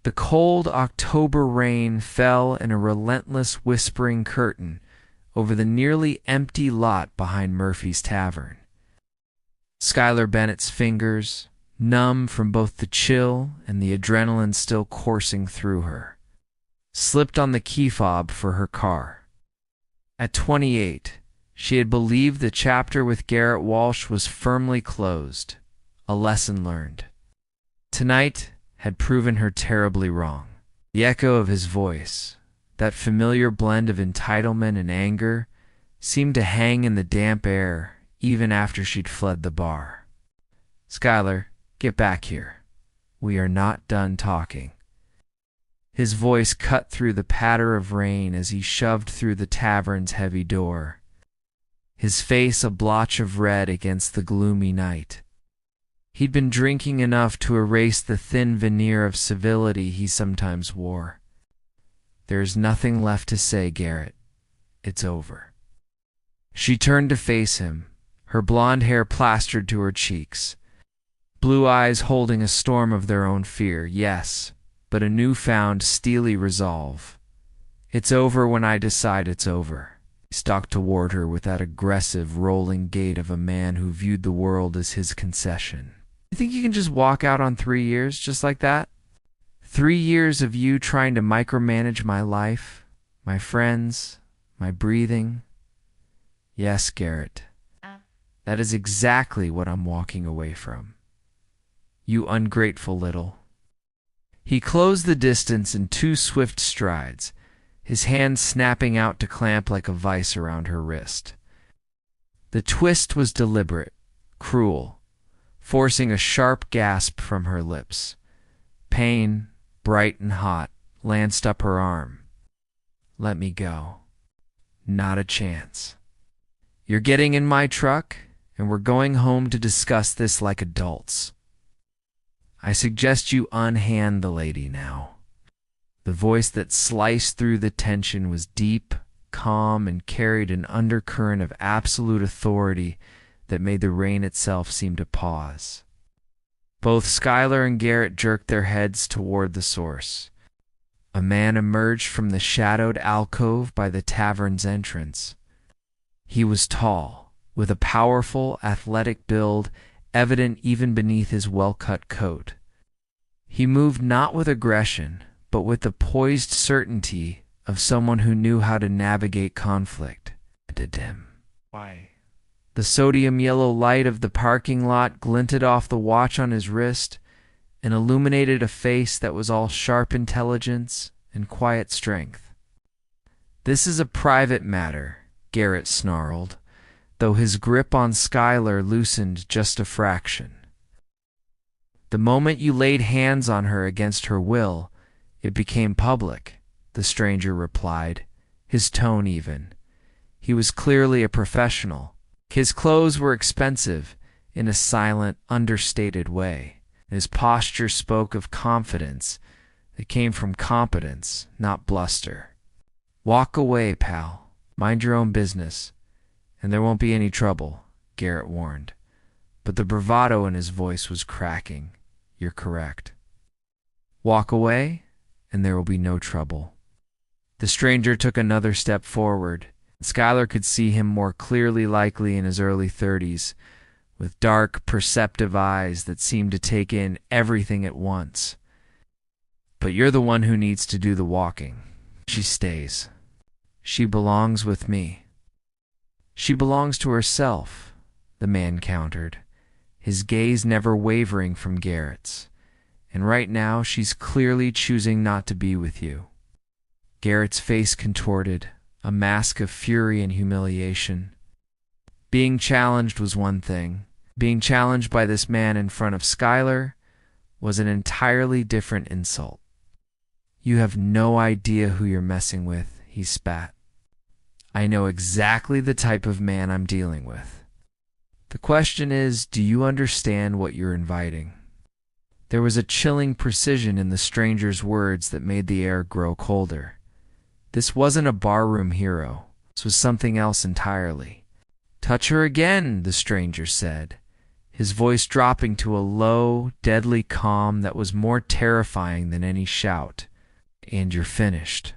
The cold October rain fell in a relentless whispering curtain over the nearly empty lot behind Murphy's Tavern. Schuyler Bennett's fingers, numb from both the chill and the adrenaline still coursing through her, slipped on the key fob for her car. At 28, she had believed the chapter with Garrett Walsh was firmly closed, a lesson learned. Tonight had proven her terribly wrong. The echo of his voice, that familiar blend of entitlement and anger, seemed to hang in the damp air even after she'd fled the bar. "Schuyler, get back here. We are not done talking." His voice cut through the patter of rain as he shoved through the tavern's heavy door, his face a blotch of red against the gloomy night. He'd been drinking enough to erase the thin veneer of civility he sometimes wore. "There's nothing left to say, Garrett. It's over." She turned to face him, her blonde hair plastered to her cheeks, blue eyes holding a storm of their own fear, yes, but a newfound steely resolve. "It's over when I decide it's over." He stalked toward her with that aggressive, rolling gait of a man who viewed the world as his concession. "You think you can just walk out on 3 years just like that? 3 years of you trying to micromanage my life, my friends, my breathing?" "Yes, Garrett. That is exactly what I'm walking away from. You ungrateful little." He closed the distance in 2 swift strides, his hand snapping out to clamp like a vice around her wrist. The twist was deliberate, cruel, forcing a sharp gasp from her lips. Pain, bright and hot, lanced up her arm. "Let me go." "Not a chance. You're getting in my truck, and we're going home to discuss this like adults. I suggest you unhand the lady now." The voice that sliced through the tension was deep, calm, and carried an undercurrent of absolute authority that made the rain itself seem to pause. Both Schuyler and Garrett jerked their heads toward the source. A man emerged from the shadowed alcove by the tavern's entrance. He was tall, with a powerful, athletic build evident even beneath his well-cut coat. He moved not with aggression, but with the poised certainty of someone who knew how to navigate conflict. "Why?" The sodium yellow light of the parking lot glinted off the watch on his wrist and illuminated a face that was all sharp intelligence and quiet strength. "This is a private matter," Garrett snarled, though his grip on Schuyler loosened just a fraction. "The moment you laid hands on her against her will, it became public," the stranger replied, his tone even. He was clearly a professional. His clothes were expensive in a silent, understated way. His posture spoke of confidence that came from competence, not bluster. "Walk away, pal. Mind your own business, and there won't be any trouble," Garrett warned. But the bravado in his voice was cracking. "You're correct. Walk away, and there will be no trouble." The stranger took another step forward. Schuyler could see him more clearly, likely in his early 30s, with dark, perceptive eyes that seemed to take in everything at once. "But you're the one who needs to do the walking. She stays. She belongs with me." "She belongs to herself," the man countered, his gaze never wavering from Garrett's. "And right now she's clearly choosing not to be with you." Garrett's face contorted, a mask of fury and humiliation. Being challenged was one thing. Being challenged by this man in front of Schuyler was an entirely different insult. "You have no idea who you're messing with," he spat. "I know exactly the type of man I'm dealing with. The question is, do you understand what you're inviting?" There was a chilling precision in the stranger's words that made the air grow colder. This wasn't a barroom hero. This was something else entirely. "Touch her again," the stranger said, his voice dropping to a low, deadly calm that was more terrifying than any shout. "And you're finished.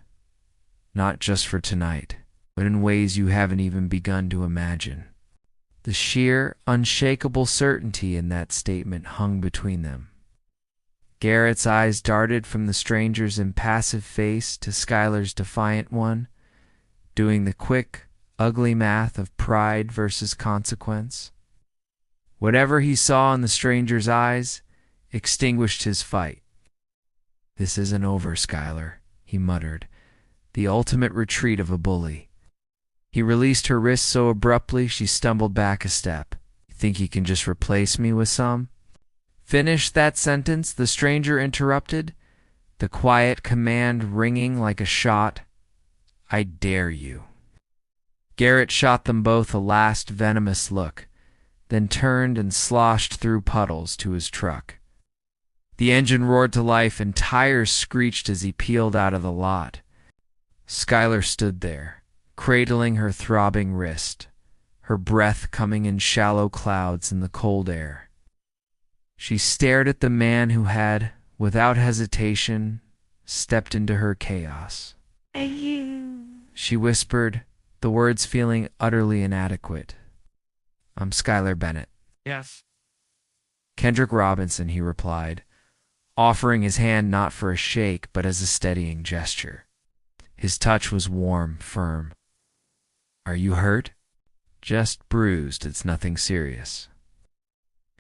Not just for tonight, but in ways you haven't even begun to imagine." The sheer, unshakable certainty in that statement hung between them. Garrett's eyes darted from the stranger's impassive face to Schuyler's defiant one, doing the quick, ugly math of pride versus consequence. Whatever he saw in the stranger's eyes extinguished his fight. "This isn't over, Schuyler," he muttered, the ultimate retreat of a bully. He released her wrist so abruptly she stumbled back a step. "You think you can just replace me with some?" "Finish that sentence," the stranger interrupted, the quiet command ringing like a shot. "I dare you." Garrett shot them both a last venomous look, then turned and sloshed through puddles to his truck. The engine roared to life and tires screeched as he peeled out of the lot. Schuyler stood there, cradling her throbbing wrist, her breath coming in shallow clouds in the cold air. She stared at the man who had, without hesitation, stepped into her chaos. She whispered, the words feeling utterly inadequate. "I'm Schuyler Bennett." Yes. "Kendrick Robinson," he replied, offering his hand not for a shake but as a steadying gesture. His touch was warm, firm. "Are you hurt?" "Just bruised. It's nothing serious."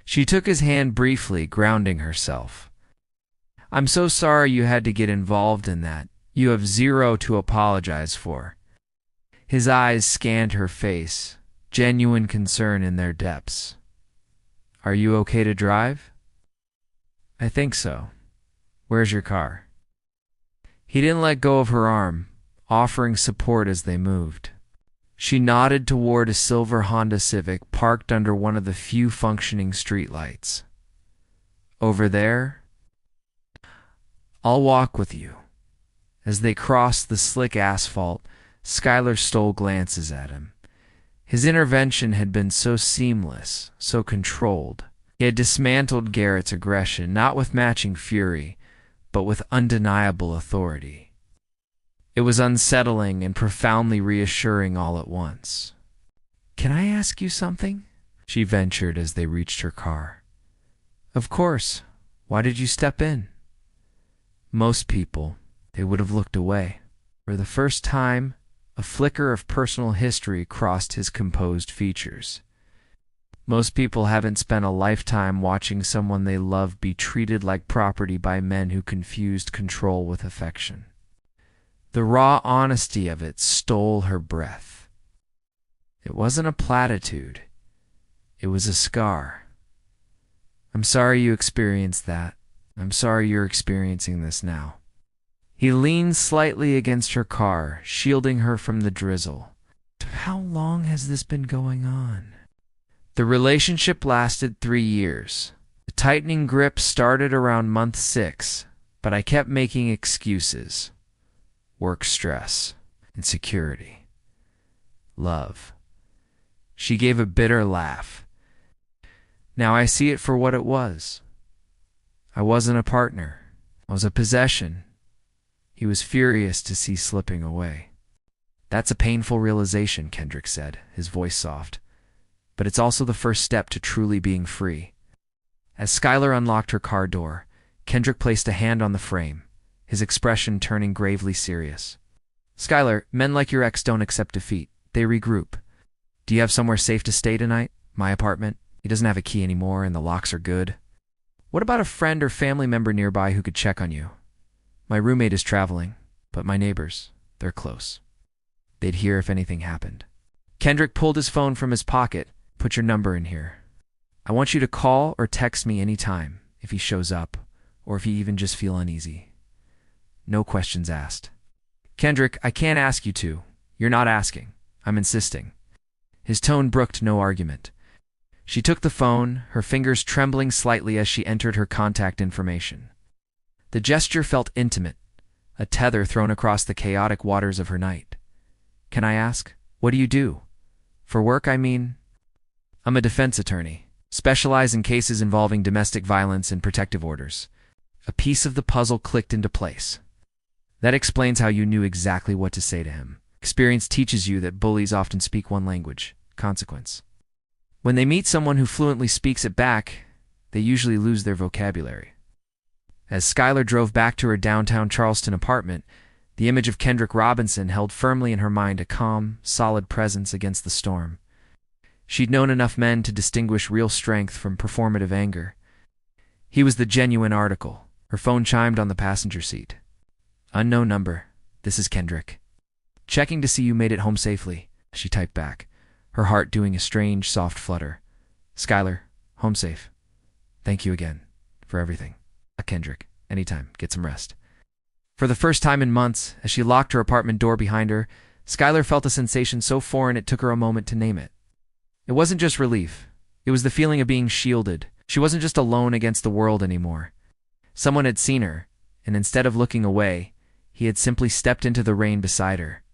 She took his hand briefly, grounding herself. "I'm so sorry you had to get involved in that. You have zero to apologize for." His eyes scanned her face, genuine concern in their depths. "Are you okay to drive?" "I think so. Where's your car?" He didn't let go of her arm, offering support as they moved. She nodded toward a silver Honda Civic parked under one of the few functioning streetlights. "Over there?" "I'll walk with you." As they crossed the slick asphalt, Schuyler stole glances at him. His intervention had been so seamless, so controlled. He had dismantled Garrett's aggression, not with matching fury, but with undeniable authority. It was unsettling and profoundly reassuring all at once. "Can I ask you something?" she ventured as they reached her car. "Of course. Why did you step in?" Most people, they would have looked away. For the first time, a flicker of personal history crossed his composed features. Most people haven't spent a lifetime watching someone they love be treated like property by men who confused control with affection. The raw honesty of it stole her breath. It wasn't a platitude. It was a scar. "I'm sorry you experienced that. I'm sorry you're experiencing this now." He leaned slightly against her car, shielding her from the drizzle. "How long has this been going on?" The relationship lasted 3 years. The tightening grip started around month 6, but I kept making excuses. Work stress, insecurity, love. She gave a bitter laugh. "Now I see it for what it was. I wasn't a partner. I was a possession." He was furious to see slipping away. "That's a painful realization," Kendrick said, his voice soft. "But it's also the first step to truly being free." As Schuyler unlocked her car door, Kendrick placed a hand on the frame, his expression turning gravely serious. "Schuyler, men like your ex don't accept defeat. They regroup. Do you have somewhere safe to stay tonight? My apartment. He doesn't have a key anymore, and the locks are good. What about a friend or family member nearby who could check on you? My roommate is traveling, but my neighbors, they're close. They'd hear if anything happened." Kendrick pulled his phone from his pocket. "Put your number in here. I want you to call or text me anytime, if he shows up, or if you even just feel uneasy. No questions asked." "Kendrick, I can't ask you to. You're not asking. I'm insisting." His tone brooked no argument. She took the phone, her fingers trembling slightly as she entered her contact information. The gesture felt intimate, a tether thrown across the chaotic waters of her night. "Can I ask? What do you do? For work, I mean?" "I'm a defense attorney, Specialize in cases involving domestic violence and protective orders. A piece of the puzzle clicked into place. That explains how you knew exactly what to say to him. Experience teaches you that bullies often speak one language: consequence. When they meet someone who fluently speaks it back, they usually lose their vocabulary. As Skylar drove back to her downtown Charleston apartment, the image of Kendrick Robinson held firmly in her mind, a calm, solid presence against the storm. She'd known enough men to distinguish real strength from performative anger. He was the genuine article. Her phone chimed on the passenger seat. "Unknown number. This is Kendrick. Checking to see you made it home safely," she typed back, her heart doing a strange, soft flutter. "Skylar, home safe. Thank you again for everything. Kendrick, anytime. Get some rest." For the first time in months, as she locked her apartment door behind her, Skylar felt a sensation so foreign it took her a moment to name it. It wasn't just relief. It was the feeling of being shielded. She wasn't just alone against the world anymore. Someone had seen her, and instead of looking away, he had simply stepped into the rain beside her.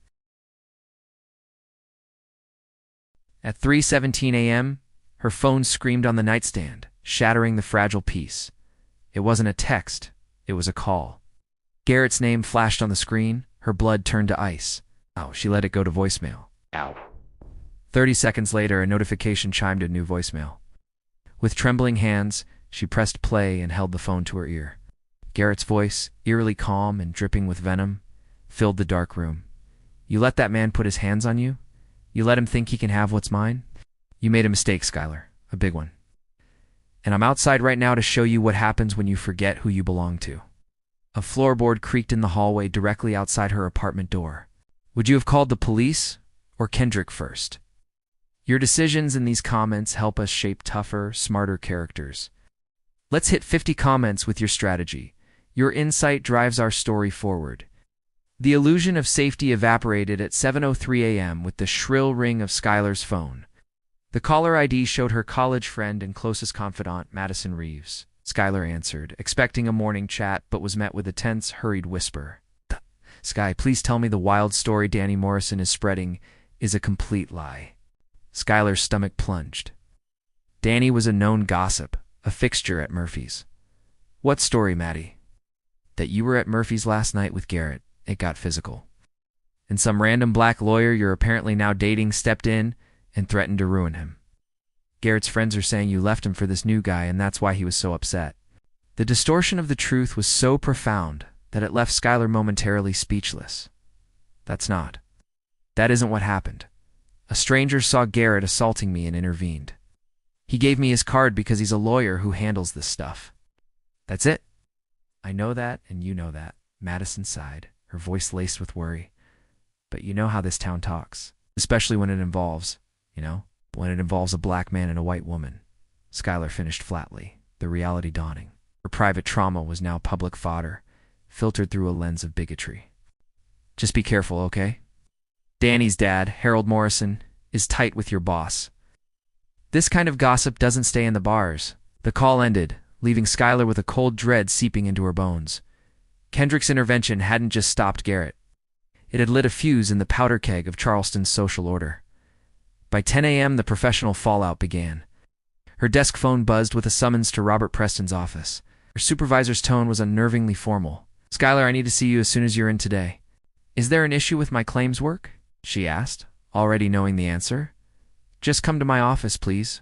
At 3:17 a.m., her phone screamed on the nightstand, shattering the fragile peace. It wasn't a text, it was a call. Garrett's name flashed on the screen, her blood turned to ice. Oh, she let it go to voicemail. Ow. 30 seconds later, a notification chimed a new voicemail. With trembling hands, she pressed play and held the phone to her ear. Garrett's voice, eerily calm and dripping with venom, filled the dark room. "You let that man put his hands on you? You let him think he can have what's mine? You made a mistake, Skylar, a big one. And I'm outside right now to show you what happens when you forget who you belong to." A floorboard creaked in the hallway directly outside her apartment door. Would you have called the police or Kendrick first? Your decisions in these comments help us shape tougher, smarter characters. Let's hit 50 comments with your strategy. Your insight drives our story forward. The illusion of safety evaporated at 7:03 a.m. with the shrill ring of Skylar's phone. The caller ID showed her college friend and closest confidant, Madison Reeves. Skylar answered, expecting a morning chat, but was met with a tense, hurried whisper. "Sky, please tell me the wild story Danny Morrison is spreading is a complete lie." Skylar's stomach plunged. Danny was a known gossip, a fixture at Murphy's. "What story, Maddie?" "That you were at Murphy's last night with Garrett. It got physical. And some random black lawyer you're apparently now dating stepped in and threatened to ruin him. Garrett's friends are saying you left him for this new guy, and that's why he was so upset." The distortion of the truth was so profound that it left Skylar momentarily speechless. That isn't what happened. A stranger saw Garrett assaulting me and intervened. He gave me his card because he's a lawyer who handles this stuff. That's it. "I know that, and you know that," Madison sighed, her voice laced with worry. "But you know how this town talks, especially when it involves, a black man and a white woman." Skylar finished flatly, the reality dawning. Her private trauma was now public fodder, filtered through a lens of bigotry. "Just be careful, okay? Danny's dad, Harold Morrison, is tight with your boss. This kind of gossip doesn't stay in the bars." The call ended, leaving Skylar with a cold dread seeping into her bones. Kendrick's intervention hadn't just stopped Garrett. It had lit a fuse in the powder keg of Charleston's social order. By 10 a.m., the professional fallout began. Her desk phone buzzed with a summons to Robert Preston's office. Her supervisor's tone was unnervingly formal. "Skylar, I need to see you as soon as you're in today." "Is there an issue with my claims work?" she asked, already knowing the answer. "Just come to my office, please."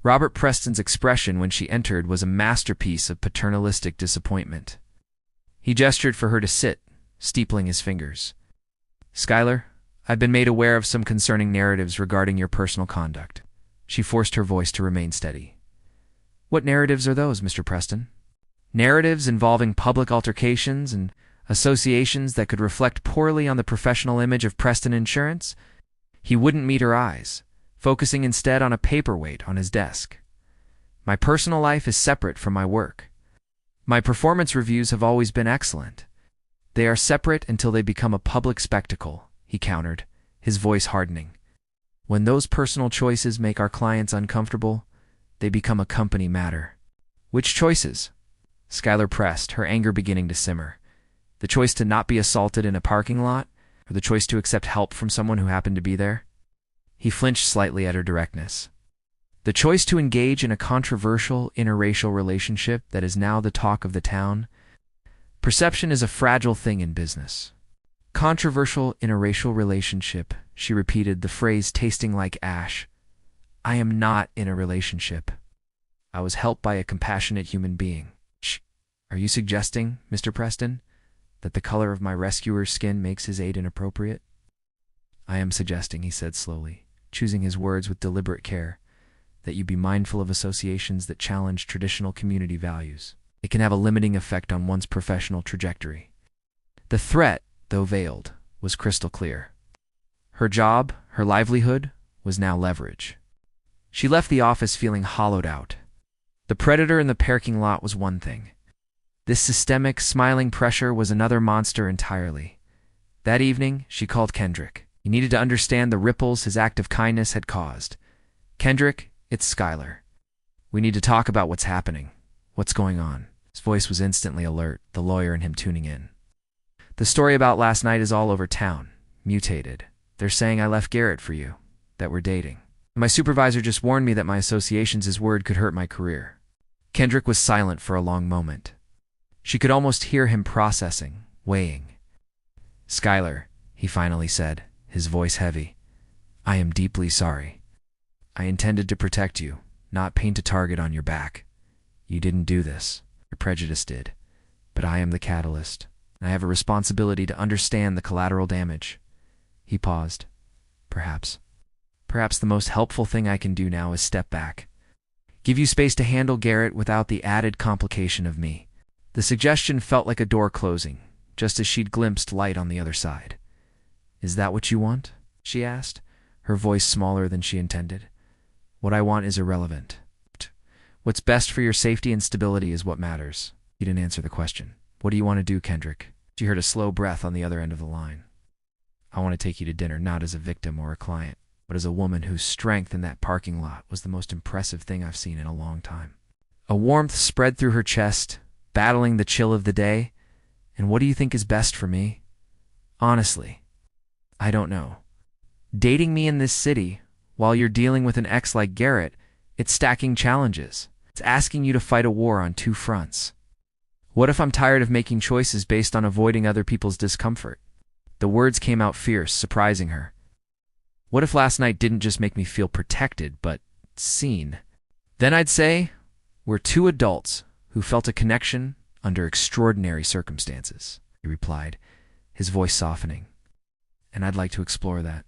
Robert Preston's expression when she entered was a masterpiece of paternalistic disappointment. He gestured for her to sit, steepling his fingers. "Skylar, I've been made aware of some concerning narratives regarding your personal conduct." She forced her voice to remain steady. "What narratives are those, Mr. Preston?" "Narratives involving public altercations and associations that could reflect poorly on the professional image of Preston Insurance?" He wouldn't meet her eyes, focusing instead on a paperweight on his desk. "My personal life is separate from my work. My performance reviews have always been excellent. They are separate until they become a public spectacle," he countered, his voice hardening. "When those personal choices make our clients uncomfortable, they become a company matter." "Which choices?" Skylar pressed, her anger beginning to simmer. "The choice to not be assaulted in a parking lot, or the choice to accept help from someone who happened to be there?" He flinched slightly at her directness. The choice to engage in a controversial interracial relationship that is now the talk of the town. Perception is a fragile thing in business. Controversial interracial relationship, she repeated, the phrase tasting like ash. I am not in a relationship. I was helped by a compassionate human being. Shh. Are you suggesting, Mr. Preston, that the color of my rescuer's skin makes his aid inappropriate? I am suggesting, he said slowly, choosing his words with deliberate care, that you be mindful of associations that challenge traditional community values. It can have a limiting effect on one's professional trajectory. The threat, though veiled, was crystal clear. Her job, her livelihood, was now leverage. She left the office feeling hollowed out. The predator in the parking lot was one thing. This systemic, smiling pressure was another monster entirely. That evening, she called Kendrick. He needed to understand the ripples his act of kindness had caused. Kendrick, it's Skylar. We need to talk about what's happening. What's going on? His voice was instantly alert, the lawyer and him tuning in. The story about last night is all over town. Mutated. They're saying I left Garrett for you, that we're dating. My supervisor just warned me that my associations' word could hurt my career. Kendrick was silent for a long moment. She could almost hear him processing, weighing. Skylar, he finally said, his voice heavy. I am deeply sorry. I intended to protect you, not paint a target on your back. You didn't do this. Your prejudice did. But I am the catalyst, and I have a responsibility to understand the collateral damage. He paused. Perhaps the most helpful thing I can do now is step back. Give you space to handle Garrett without the added complication of me. The suggestion felt like a door closing, just as she'd glimpsed light on the other side. Is that what you want? She asked, her voice smaller than she intended. What I want is irrelevant. What's best for your safety and stability is what matters. He didn't answer the question. What do you want to do, Kendrick? She heard a slow breath on the other end of the line. I want to take you to dinner, not as a victim or a client, but as a woman whose strength in that parking lot was the most impressive thing I've seen in a long time. A warmth spread through her chest, battling the chill of the day. And what do you think is best for me? Honestly, I don't know. Dating me in this city, while you're dealing with an ex like Garrett, it's stacking challenges. It's asking you to fight a war on two fronts. What if I'm tired of making choices based on avoiding other people's discomfort? The words came out fierce, surprising her. What if last night didn't just make me feel protected, but seen? Then I'd say, we're two adults who felt a connection under extraordinary circumstances, he replied, his voice softening. And I'd like to explore that.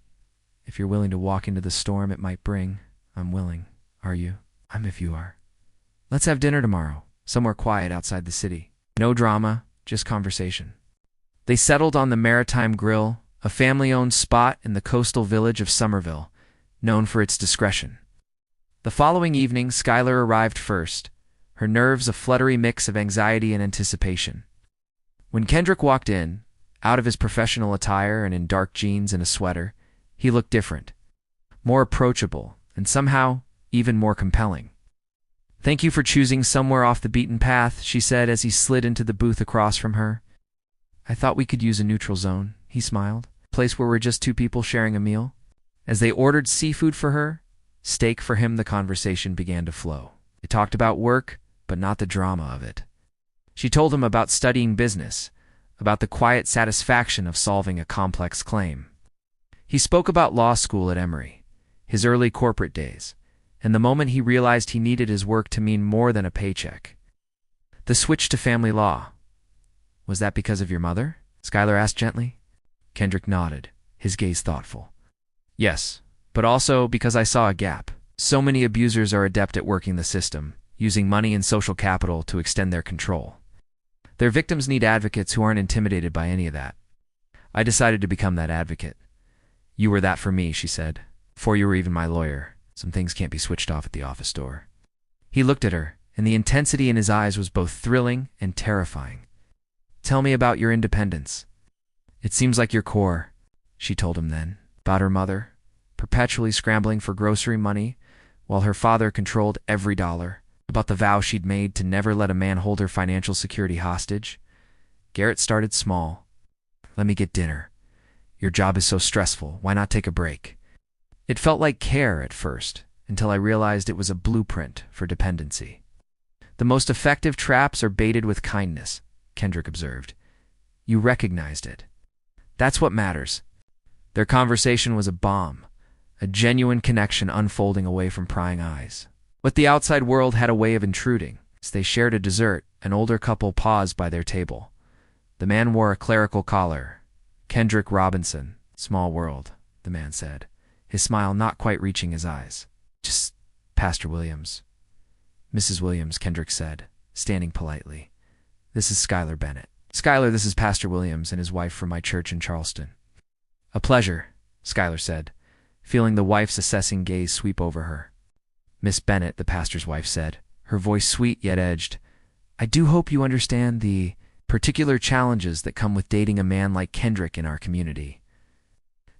If you're willing to walk into the storm it might bring, I'm willing. Are you? I'm if you are. Let's have dinner tomorrow, somewhere quiet outside the city. No drama, just conversation. They settled on the Maritime Grill, a family-owned spot in the coastal village of Somerville, known for its discretion. The following evening, Skylar arrived first, her nerves a fluttery mix of anxiety and anticipation. When Kendrick walked in, out of his professional attire and in dark jeans and a sweater, he looked different, more approachable, and somehow even more compelling. Thank you for choosing somewhere off the beaten path, she said as he slid into the booth across from her. I thought we could use a neutral zone, he smiled, a place where we're just two people sharing a meal. As they ordered seafood for her, steak for him, the conversation began to flow. They talked about work, but not the drama of it. She told him about studying business, about the quiet satisfaction of solving a complex claim. He spoke about law school at Emory, his early corporate days, and the moment he realized he needed his work to mean more than a paycheck. The switch to family law. Was that because of your mother? Skylar asked gently. Kendrick nodded, his gaze thoughtful. Yes, but also because I saw a gap. So many abusers are adept at working the system, using money and social capital to extend their control. Their victims need advocates who aren't intimidated by any of that. I decided to become that advocate. You were that for me, she said, before you were even my lawyer. Some things can't be switched off at the office door. He looked at her, and the intensity in his eyes was both thrilling and terrifying. Tell me about your independence. It seems like your core, she told him then, about her mother, perpetually scrambling for grocery money while her father controlled every dollar, about the vow she'd made to never let a man hold her financial security hostage. Garrett started small. Let me get dinner. Your job is so stressful. Why not take a break? It felt like care at first, until I realized it was a blueprint for dependency. The most effective traps are baited with kindness, Kendrick observed. You recognized it. That's what matters. Their conversation was a bomb, a genuine connection unfolding away from prying eyes. But the outside world had a way of intruding. As they shared a dessert, an older couple paused by their table. The man wore a clerical collar. Kendrick Robinson, small world, the man said, his smile not quite reaching his eyes. Just Pastor Williams. Mrs. Williams, Kendrick said, standing politely. This is Schuyler Bennett. Schuyler, this is Pastor Williams and his wife from my church in Charleston. A pleasure, Schuyler said, feeling the wife's assessing gaze sweep over her. Miss Bennett, the pastor's wife said, her voice sweet yet edged, I do hope you understand the particular challenges that come with dating a man like Kendrick in our community.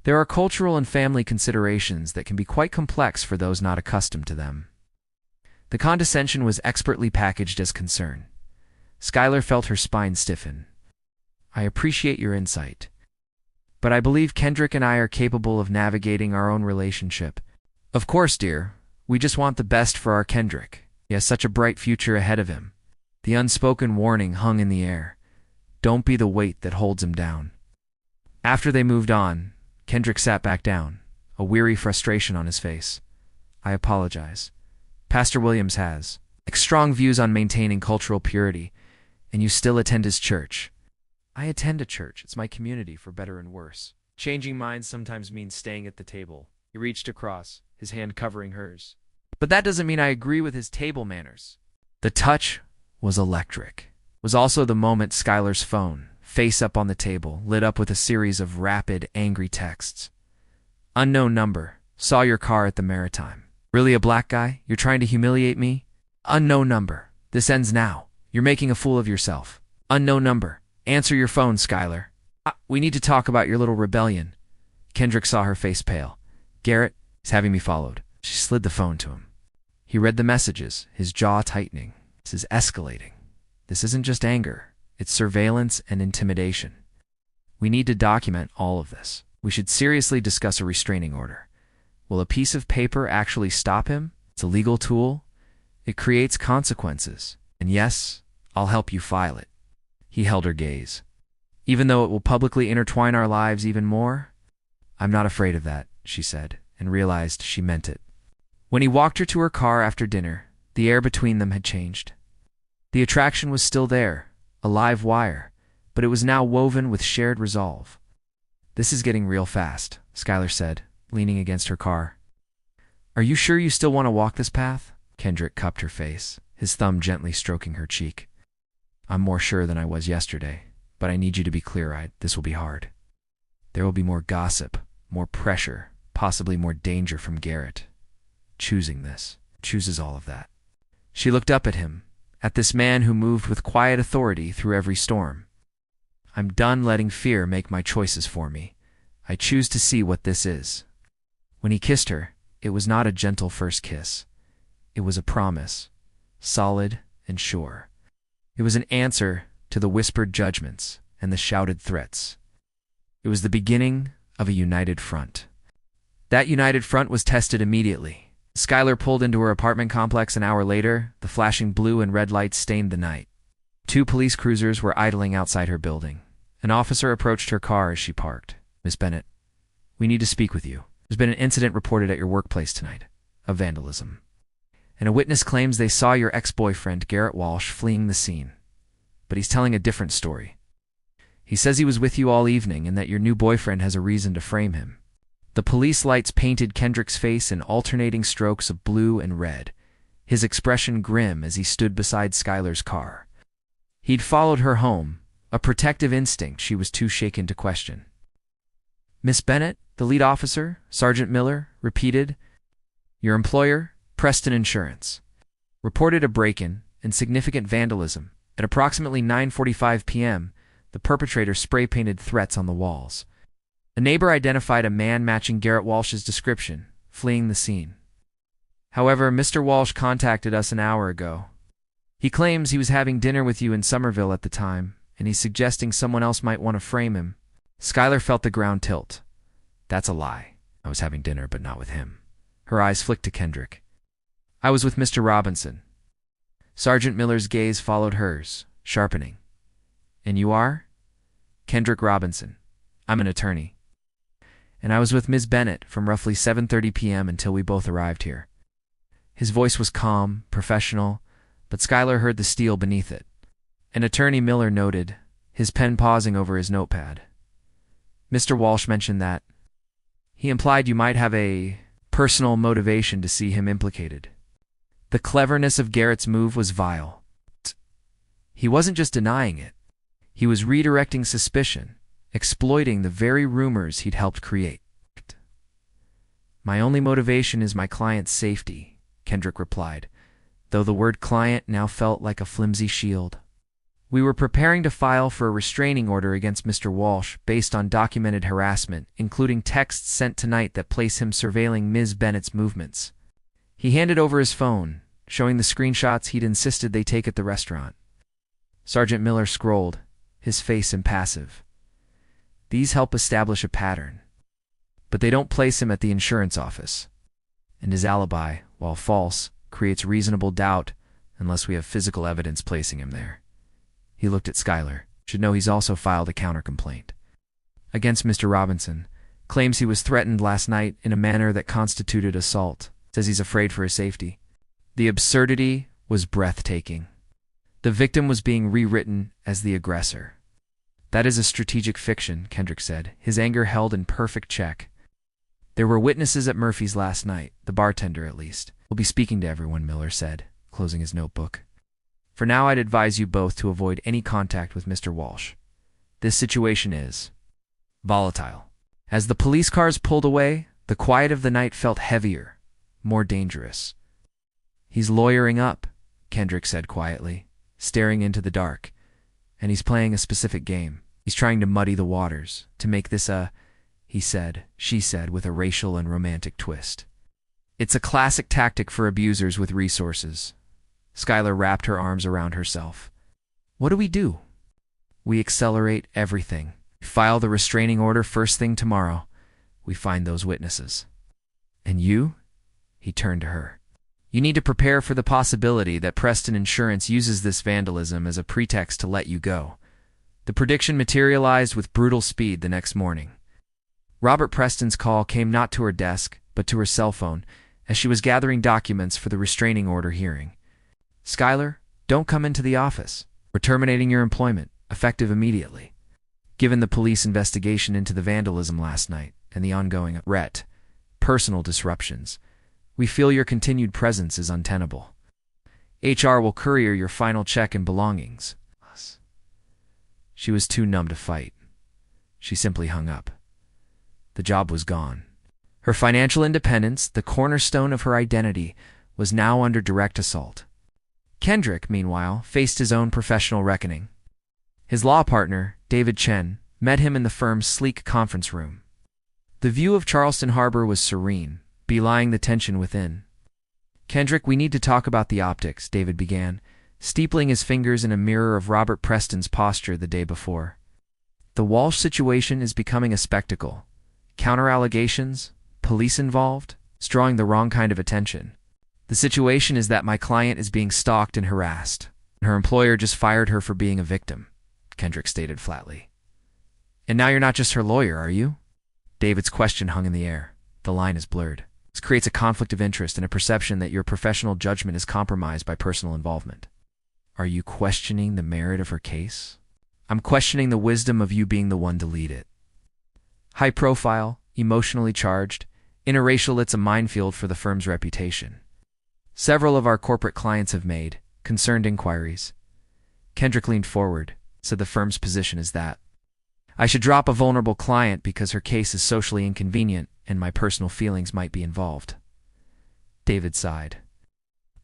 There are cultural and family considerations that can be quite complex for those not accustomed to them. The condescension was expertly packaged as concern. Schuyler felt her spine stiffen. I appreciate your insight, but I believe Kendrick and I are capable of navigating our own relationship. Of course, dear, we just want the best for our Kendrick. He has such a bright future ahead of him. The unspoken warning hung in the air. Don't be the weight that holds him down. After they moved on, Kendrick sat back down, a weary frustration on his face. I apologize. Pastor Williams has strong views on maintaining cultural purity, and you still attend his church. I attend a church. It's my community, for better and worse. Changing minds sometimes means staying at the table. He reached across, his hand covering hers. But that doesn't mean I agree with his table manners. The touch was electric. It was also the moment Schuyler's phone, face up on the table, lit up with a series of rapid, angry texts. Unknown number. Saw your car at the Maritime. Really a black guy? You're trying to humiliate me? Unknown number. This ends now. You're making a fool of yourself. Unknown number. Answer your phone, Schuyler. We need to talk about your little rebellion. Kendrick saw her face pale. Garrett is having me followed. She slid the phone to him. He read the messages, his jaw tightening. This is escalating. This isn't just anger. It's surveillance and intimidation. We need to document all of this. We should seriously discuss a restraining order. Will a piece of paper actually stop him? It's a legal tool. It creates consequences. And yes, I'll help you file it. He held her gaze. Even though it will publicly intertwine our lives even more? I'm not afraid of that, she said, and realized she meant it. When he walked her to her car after dinner, the air between them had changed. The attraction was still there, a live wire, but it was now woven with shared resolve. This is getting real fast, Schuyler said, leaning against her car. Are you sure you still want to walk this path? Kendrick cupped her face, his thumb gently stroking her cheek. I'm more sure than I was yesterday, but I need you to be clear-eyed. This will be hard. There will be more gossip, more pressure, possibly more danger from Garrett. Choosing this chooses all of that. She looked up at him, at this man who moved with quiet authority through every storm. I'm done letting fear make my choices for me. I choose to see what this is. When he kissed her, it was not a gentle first kiss. It was a promise, solid and sure. It was an answer to the whispered judgments and the shouted threats. It was the beginning of a united front. That united front was tested immediately. Schuyler pulled into her apartment complex an hour later. The flashing blue and red lights stained the night. 2 police cruisers were idling outside her building. An officer approached her car as she parked. Miss Bennett, we need to speak with you. There's been an incident reported at your workplace tonight, of vandalism. And a witness claims they saw your ex-boyfriend, Garrett Walsh, fleeing the scene. But he's telling a different story. He says he was with you all evening and that your new boyfriend has a reason to frame him. The police lights painted Kendrick's face in alternating strokes of blue and red, his expression grim as he stood beside Schuyler's car. He'd followed her home, a protective instinct she was too shaken to question. Miss Bennett, the lead officer, Sergeant Miller, repeated, your employer, Preston Insurance, reported a break-in and significant vandalism. At approximately 9:45 p.m., the perpetrator spray-painted threats on the walls. A neighbor identified a man matching Garrett Walsh's description, fleeing the scene. However, Mr. Walsh contacted us an hour ago. He claims he was having dinner with you in Somerville at the time, and he's suggesting someone else might want to frame him. Schuyler felt the ground tilt. That's a lie. I was having dinner, but not with him. Her eyes flicked to Kendrick. I was with Mr. Robinson. Sergeant Miller's gaze followed hers, sharpening. And you are? Kendrick Robinson. I'm an attorney. And I was with Ms. Bennett from roughly 7:30 p.m. until we both arrived here. His voice was calm, professional, but Schuyler heard the steel beneath it. And Attorney Miller noted, his pen pausing over his notepad. Mr. Walsh mentioned that. He implied you might have a personal motivation to see him implicated. The cleverness of Garrett's move was vile. He wasn't just denying it. He was redirecting suspicion, exploiting the very rumors he'd helped create. My only motivation is my client's safety, Kendrick replied, though the word client now felt like a flimsy shield. We were preparing to file for a restraining order against Mr. Walsh based on documented harassment, including texts sent tonight that place him surveilling Ms. Bennett's movements. He handed over his phone, showing the screenshots he'd insisted they take at the restaurant. Sergeant Miller scrolled, his face impassive. These help establish a pattern, but they don't place him at the insurance office. And his alibi, while false, creates reasonable doubt unless we have physical evidence placing him there. He looked at Schuyler. Should know he's also filed a countercomplaint against Mr. Robinson. Claims he was threatened last night in a manner that constituted assault. Says he's afraid for his safety. The absurdity was breathtaking. The victim was being rewritten as the aggressor. That is a strategic fiction, Kendrick said, his anger held in perfect check. There were witnesses at Murphy's last night, the bartender at least. We'll be speaking to everyone, Miller said, closing his notebook. For now, I'd advise you both to avoid any contact with Mr. Walsh. This situation is volatile. As the police cars pulled away, the quiet of the night felt heavier, more dangerous. He's lawyering up, Kendrick said quietly, staring into the dark. And he's playing a specific game. He's trying to muddy the waters, to make this he said, she said, with a racial and romantic twist. It's a classic tactic for abusers with resources. Schuyler wrapped her arms around herself. What do we do? We accelerate everything. File the restraining order first thing tomorrow. We find those witnesses. And you? He turned to her. You need to prepare for the possibility that Preston Insurance uses this vandalism as a pretext to let you go. The prediction materialized with brutal speed the next morning. Robert Preston's call came not to her desk, but to her cell phone, as she was gathering documents for the restraining order hearing. Schuyler, don't come into the office. We're terminating your employment, effective immediately. Given the police investigation into the vandalism last night and the ongoing personal disruptions, we feel your continued presence is untenable. HR will courier your final check and belongings. She was too numb to fight. She simply hung up. The job was gone. Her financial independence, the cornerstone of her identity, was now under direct assault. Kendrick, meanwhile, faced his own professional reckoning. His law partner, David Chen, met him in the firm's sleek conference room. The view of Charleston Harbor was serene, belying the tension within. Kendrick, we need to talk about the optics, David began, steepling his fingers in a mirror of Robert Preston's posture the day before. The Walsh situation is becoming a spectacle. Counter-allegations, police involved, it's drawing the wrong kind of attention. The situation is that my client is being stalked and harassed. Her employer just fired her for being a victim, Kendrick stated flatly. And now you're not just her lawyer, are you? David's question hung in the air. The line is blurred. This creates a conflict of interest and a perception that your professional judgment is compromised by personal involvement. Are you questioning the merit of her case? I'm questioning the wisdom of you being the one to lead it. High profile, emotionally charged, interracial, it's a minefield for the firm's reputation. Several of our corporate clients have made concerned inquiries. Kendrick leaned forward, said the firm's position is that I should drop a vulnerable client because her case is socially inconvenient and my personal feelings might be involved. David sighed.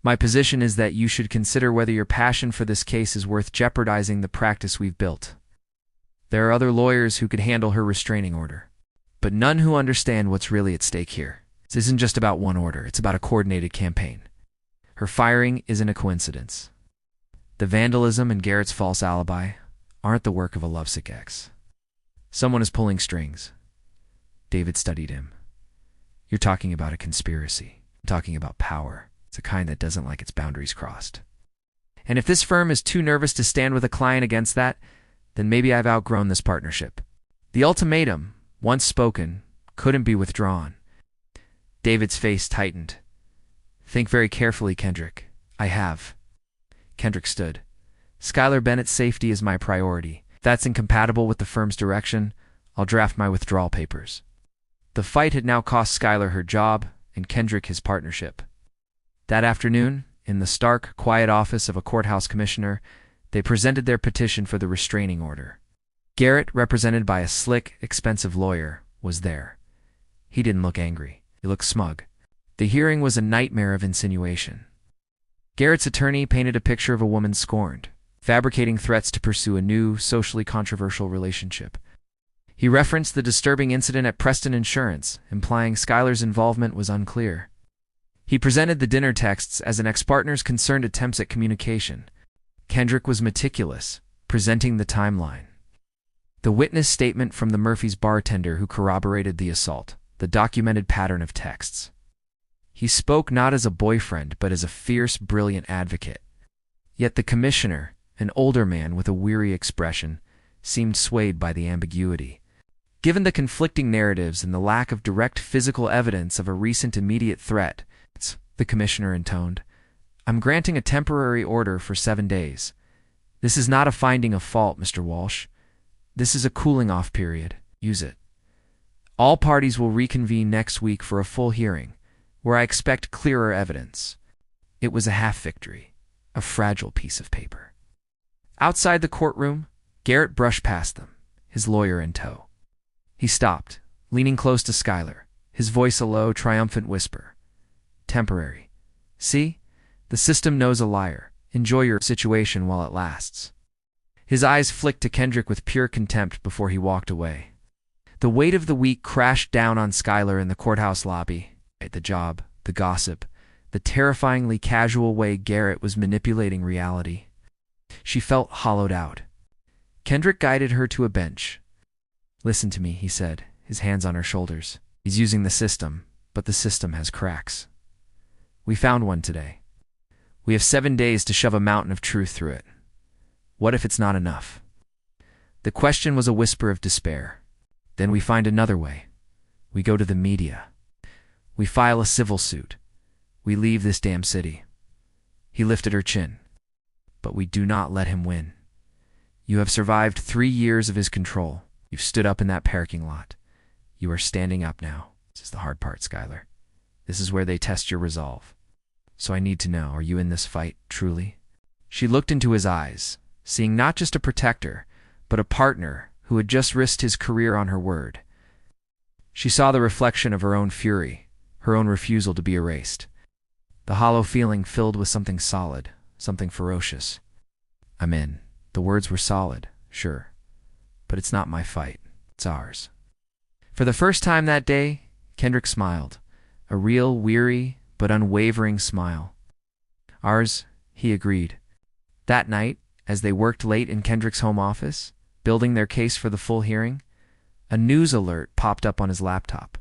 My position is that you should consider whether your passion for this case is worth jeopardizing the practice we've built. There are other lawyers who could handle her restraining order, but none who understand what's really at stake here. This isn't just about one order, it's about a coordinated campaign. Her firing isn't a coincidence. The vandalism and Garrett's false alibi aren't the work of a lovesick ex. Someone is pulling strings. David studied him. You're talking about a conspiracy. I'm talking about power. It's a kind that doesn't like its boundaries crossed. And if this firm is too nervous to stand with a client against that, then maybe I've outgrown this partnership. The ultimatum, once spoken, couldn't be withdrawn. David's face tightened. Think very carefully, Kendrick. I have. Kendrick stood. Skylar Bennett's safety is my priority. If that's incompatible with the firm's direction, I'll draft my withdrawal papers. The fight had now cost Skylar her job and Kendrick his partnership. That afternoon, in the stark, quiet office of a courthouse commissioner, they presented their petition for the restraining order. Garrett, represented by a slick, expensive lawyer, was there. He didn't look angry. He looked smug. The hearing was a nightmare of insinuation. Garrett's attorney painted a picture of a woman scorned, fabricating threats to pursue a new, socially controversial relationship. He referenced the disturbing incident at Preston Insurance, implying Skylar's involvement was unclear. He presented the dinner texts as an ex-partner's concerned attempts at communication. Kendrick was meticulous, presenting the timeline. The witness statement from the Murphy's bartender who corroborated the assault, the documented pattern of texts. He spoke not as a boyfriend, but as a fierce, brilliant advocate. Yet the commissioner, an older man with a weary expression, seemed swayed by the ambiguity. Given the conflicting narratives and the lack of direct physical evidence of a recent immediate threat, the commissioner intoned, I'm granting a temporary order for 7 days. This is not a finding of fault, Mr. Walsh. This is a cooling-off period. Use it. All parties will reconvene next week for a full hearing, where I expect clearer evidence. It was a half-victory, a fragile piece of paper. Outside the courtroom, Garrett brushed past them, his lawyer in tow. He stopped, leaning close to Skylar, his voice a low, triumphant whisper. Temporary. See? The system knows a liar. Enjoy your situation while it lasts. His eyes flicked to Kendrick with pure contempt before he walked away. The weight of the week crashed down on Skylar in the courthouse lobby. The job, the gossip, the terrifyingly casual way Garrett was manipulating reality. She felt hollowed out. Kendrick guided her to a bench. Listen to me, he said, his hands on her shoulders. He's using the system, but the system has cracks. We found one today. We have 7 days to shove a mountain of truth through it. What if it's not enough? The question was a whisper of despair. Then we find another way. We go to the media. We file a civil suit. We leave this damn city. He lifted her chin. But we do not let him win. You have survived 3 years of his control. You've stood up in that parking lot. You are standing up now. This is the hard part, Skylar. This is where they test your resolve. So I need to know, are you in this fight, truly? She looked into his eyes, seeing not just a protector, but a partner who had just risked his career on her word. She saw the reflection of her own fury, her own refusal to be erased. The hollow feeling filled with something solid, something ferocious. I'm in. The words were solid, sure. But it's not my fight. It's ours. For the first time that day, Kendrick smiled. A real, weary, but unwavering smile. Ours, he agreed. That night, as they worked late in Kendrick's home office, building their case for the full hearing, a news alert popped up on his laptop.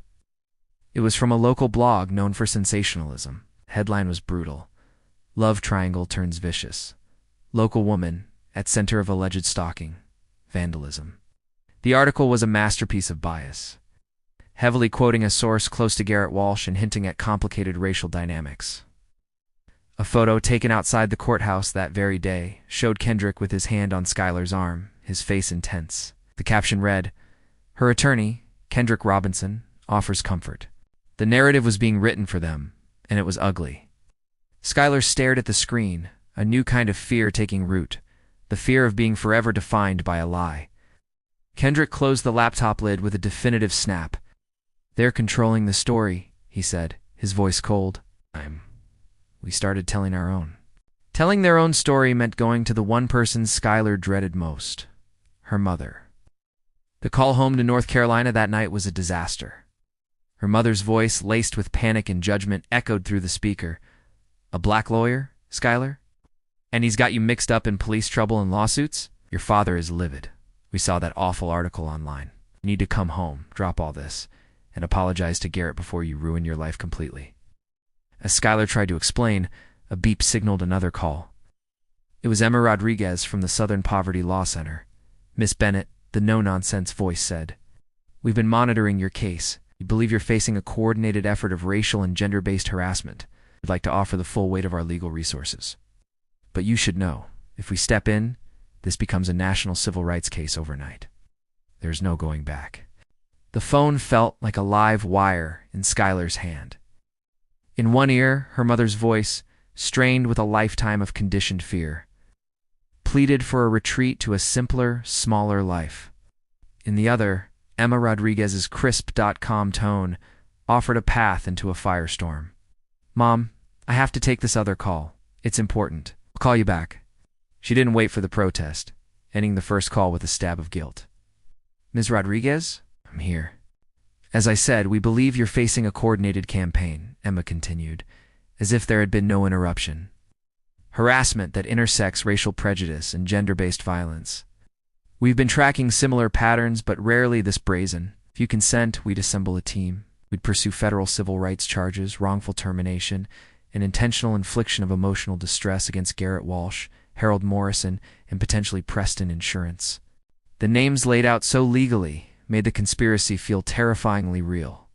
It was from a local blog known for sensationalism. Headline was brutal. Love triangle turns vicious. Local woman at center of alleged stalking. Vandalism. The article was a masterpiece of bias, heavily quoting a source close to Garrett Walsh and hinting at complicated racial dynamics. A photo taken outside the courthouse that very day showed Kendrick with his hand on Skylar's arm, his face intense. The caption read, "Her attorney, Kendrick Robinson, offers comfort." The narrative was being written for them, and it was ugly. Skylar stared at the screen, a new kind of fear taking root, the fear of being forever defined by a lie. Kendrick closed the laptop lid with a definitive snap. They're controlling the story, he said, his voice cold. We started telling our own. Telling their own story meant going to the one person Skylar dreaded most, her mother. The call home to North Carolina that night was a disaster. Her mother's voice, laced with panic and judgment, echoed through the speaker. A black lawyer, Skylar? And he's got you mixed up in police trouble and lawsuits? Your father is livid. We saw that awful article online. You need to come home, drop all this. and apologize to Garrett before you ruin your life completely." As Skylar tried to explain, a beep signaled another call. It was Emma Rodriguez from the Southern Poverty Law Center. "Miss Bennett," the no-nonsense voice said, "we've been monitoring your case. We believe you're facing a coordinated effort of racial and gender-based harassment. We'd like to offer the full weight of our legal resources. But you should know, if we step in, this becomes a national civil rights case overnight. There's no going back." The phone felt like a live wire in Skylar's hand. In one ear, her mother's voice, strained with a lifetime of conditioned fear, pleaded for a retreat to a simpler, smaller life. In the other, Emma Rodriguez's crisp.com tone offered a path into a firestorm. "Mom, I have to take this other call. It's important. I'll call you back." She didn't wait for the protest, ending the first call with a stab of guilt. "Ms. Rodriguez? I'm here." "As I said, we believe you're facing a coordinated campaign," Emma continued, as if there had been no interruption. "Harassment that intersects racial prejudice and gender-based violence. We've been tracking similar patterns, but rarely this brazen. If you consent, we'd assemble a team. We'd pursue federal civil rights charges, wrongful termination, and intentional infliction of emotional distress against Garrett Walsh, Harold Morrison, and potentially Preston Insurance." The names laid out so legally made the conspiracy feel terrifyingly real.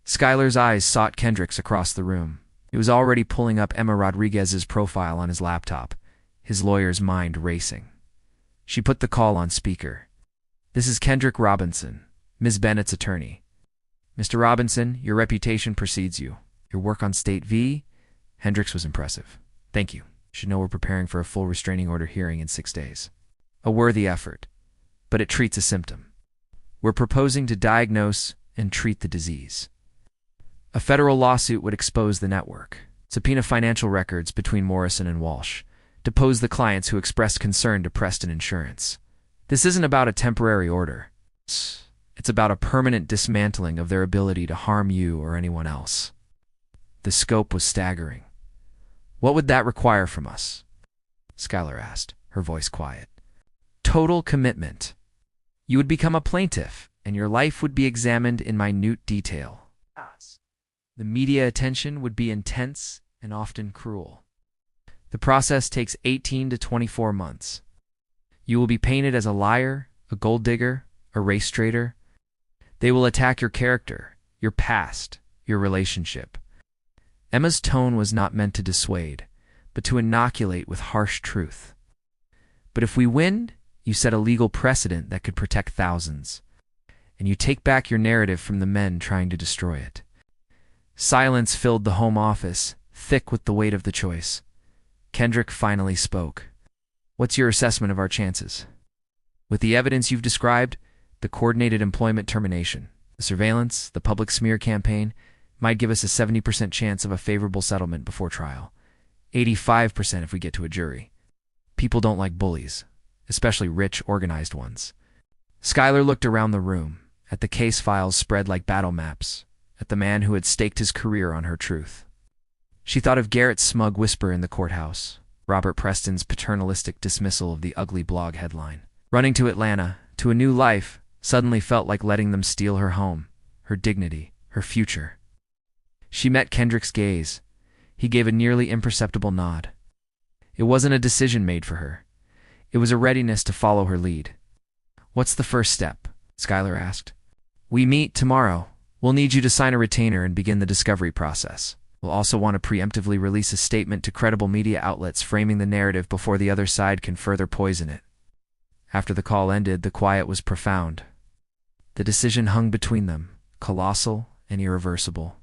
Skylar's eyes sought Kendrick's across the room. He was already pulling up Emma Rodriguez's profile on his laptop, his lawyer's mind racing. She put the call on speaker. "This is Kendrick Robinson, Ms. Bennett's attorney. Mr. Robinson, your reputation precedes you. Your work on State v. Hendricks was impressive. Thank you. You should know we're preparing for a full restraining order hearing in 6 days. A worthy effort, but it treats a symptom. We're proposing to diagnose and treat the disease. A federal lawsuit would expose the network, subpoena financial records between Morrison and Walsh, depose the clients who expressed concern to Preston Insurance. This isn't about a temporary order. It's about a permanent dismantling of their ability to harm you or anyone else." The scope was staggering. "What would that require from us?" Skylar asked, her voice quiet. "Total commitment. You would become a plaintiff, and your life would be examined in minute detail. The media attention would be intense and often cruel. The process takes 18 to 24 months. You will be painted as a liar, a gold digger, a race traitor. They will attack your character, your past, your relationship." Emma's tone was not meant to dissuade, but to inoculate with harsh truth. "But if we win, you set a legal precedent that could protect thousands, and you take back your narrative from the men trying to destroy it." Silence filled the home office, thick with the weight of the choice. Kendrick finally spoke. "What's your assessment of our chances?" "With the evidence you've described, the coordinated employment termination, the surveillance, the public smear campaign, might give us a 70% chance of a favorable settlement before trial. 85% if we get to a jury. People don't like bullies, especially rich, organized ones." Skylar looked around the room, at the case files spread like battle maps, at the man who had staked his career on her truth. She thought of Garrett's smug whisper in the courthouse, Robert Preston's paternalistic dismissal of the ugly blog headline. Running to Atlanta, to a new life, suddenly felt like letting them steal her home, her dignity, her future. She met Kendrick's gaze. He gave a nearly imperceptible nod. It wasn't a decision made for her. It was a readiness to follow her lead. "What's the first step?" Skylar asked. "We meet tomorrow. We'll need you to sign a retainer and begin the discovery process. We'll also want to preemptively release a statement to credible media outlets framing the narrative before the other side can further poison it." After the call ended, the quiet was profound. The decision hung between them, colossal and irreversible.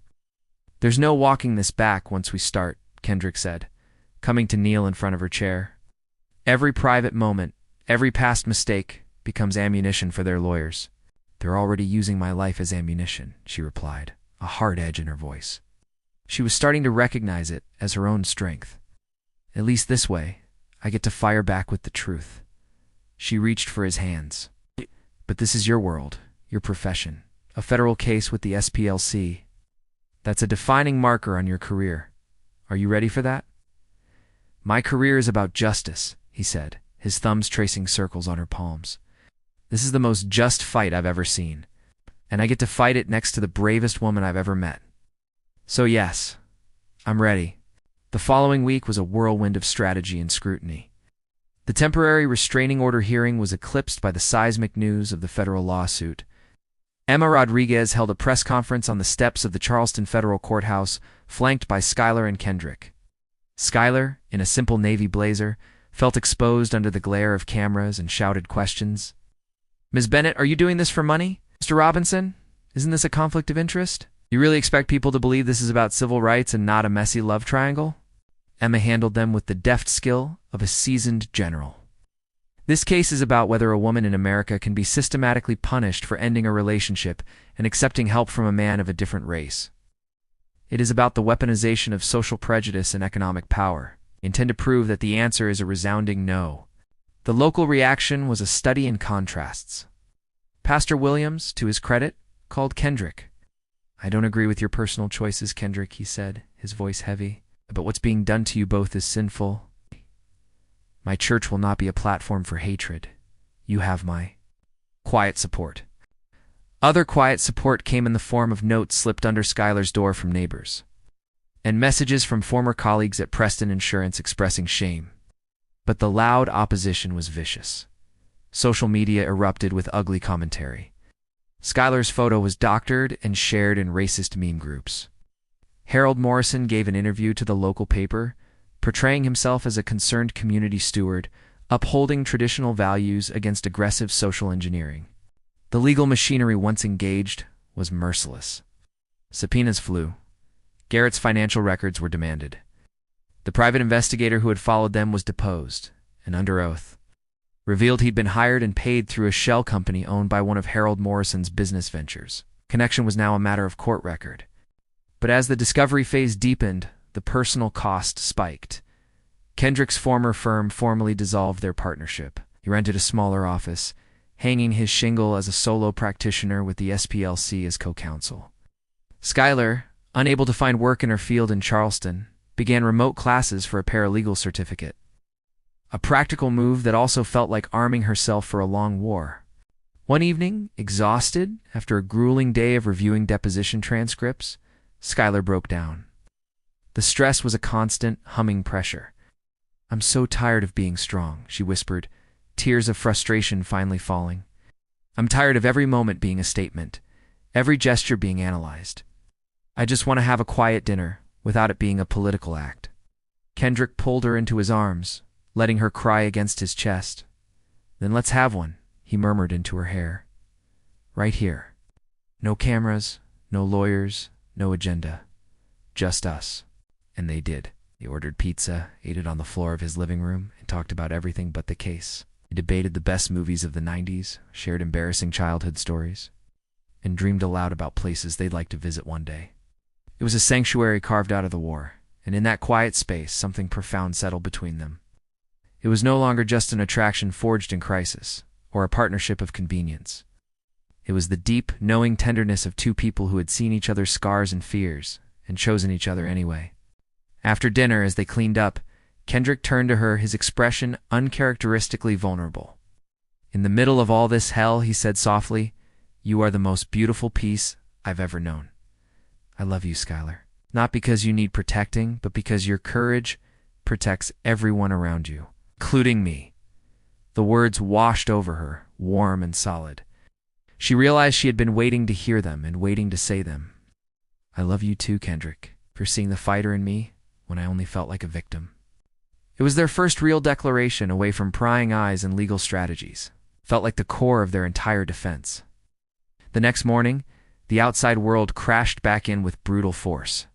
"There's no walking this back once we start," Kendrick said, coming to kneel in front of her chair. "Every private moment, every past mistake, becomes ammunition for their lawyers." "They're already using my life as ammunition," she replied, a hard edge in her voice. She was starting to recognize it as her own strength. "At least this way, I get to fire back with the truth." She reached for his hands. "But this is your world, your profession, a federal case with the SPLC. That's a defining marker on your career. Are you ready for that?" "My career is about justice," he said, his thumbs tracing circles on her palms. "This is the most just fight I've ever seen. and I get to fight it next to the bravest woman I've ever met. So yes, I'm ready. The following week was a whirlwind of strategy and scrutiny. The temporary restraining order hearing was eclipsed by the seismic news of the federal lawsuit. Emma Rodriguez held a press conference on the steps of the Charleston Federal Courthouse, flanked by Skylar and Kendrick. Skylar, in a simple navy blazer, felt exposed under the glare of cameras and shouted questions. "Ms. Bennett, are you doing this for money? Mr. Robinson, isn't this a conflict of interest? You really expect people to believe this is about civil rights and not a messy love triangle?" Emma handled them with the deft skill of a seasoned general. This case is about whether a woman in America can be systematically punished for ending a relationship and accepting help from a man of a different race. It is about the weaponization of social prejudice and economic power. I intend to prove that the answer is a resounding no. The local reaction was a study in contrasts. Pastor Williams, to his credit, called Kendrick. "I don't agree with your personal choices, Kendrick," he said, his voice heavy, "but what's being done to you both is sinful. My church will not be a platform for hatred. You have my quiet support." Other quiet support came in the form of notes slipped under Skylar's door from neighbors, and messages from former colleagues at Preston Insurance expressing shame. But the loud opposition was vicious. Social media erupted with ugly commentary. Skylar's photo was doctored and shared in racist meme groups. Harold Morrison gave an interview to the local paper, portraying himself as a concerned community steward, upholding traditional values against aggressive social engineering. The legal machinery once engaged was merciless. Subpoenas flew. Garrett's financial records were demanded. The private investigator who had followed them was deposed, and under oath, revealed he'd been hired and paid through a shell company owned by one of Harold Morrison's business ventures. Connection was now a matter of court record. But as the discovery phase deepened, the personal cost spiked. Kendrick's former firm formally dissolved their partnership. He rented a smaller office, hanging his shingle as a solo practitioner with the SPLC as co-counsel. Skylar, unable to find work in her field in Charleston, began remote classes for a paralegal certificate. A practical move that also felt like arming herself for a long war. One evening, exhausted after a grueling day of reviewing deposition transcripts, Skylar broke down. The stress was a constant, humming pressure. "I'm so tired of being strong," she whispered, tears of frustration finally falling. "I'm tired of every moment being a statement, every gesture being analyzed. I just want to have a quiet dinner, without it being a political act." Kendrick pulled her into his arms, letting her cry against his chest. "Then let's have one," he murmured into her hair. "Right here. No cameras, no lawyers, no agenda. Just us." And they did. They ordered pizza, ate it on the floor of his living room, and talked about everything but the case. They debated the best movies of the 90s, shared embarrassing childhood stories, and dreamed aloud about places they'd like to visit one day. It was a sanctuary carved out of the war, and in that quiet space, something profound settled between them. It was no longer just an attraction forged in crisis, or a partnership of convenience. It was the deep, knowing tenderness of two people who had seen each other's scars and fears, and chosen each other anyway. After dinner, as they cleaned up, Kendrick turned to her, his expression uncharacteristically vulnerable. "In the middle of all this hell," he said softly, "you are the most beautiful piece I've ever known. I love you, Skylar. Not because you need protecting, but because your courage protects everyone around you, including me." The words washed over her, warm and solid. She realized she had been waiting to hear them and waiting to say them. "I love you too, Kendrick, for seeing the fighter in me when I only felt like a victim." It was their first real declaration away from prying eyes and legal strategies. Felt like the core of their entire defense. The next morning, the outside world crashed back in with brutal force.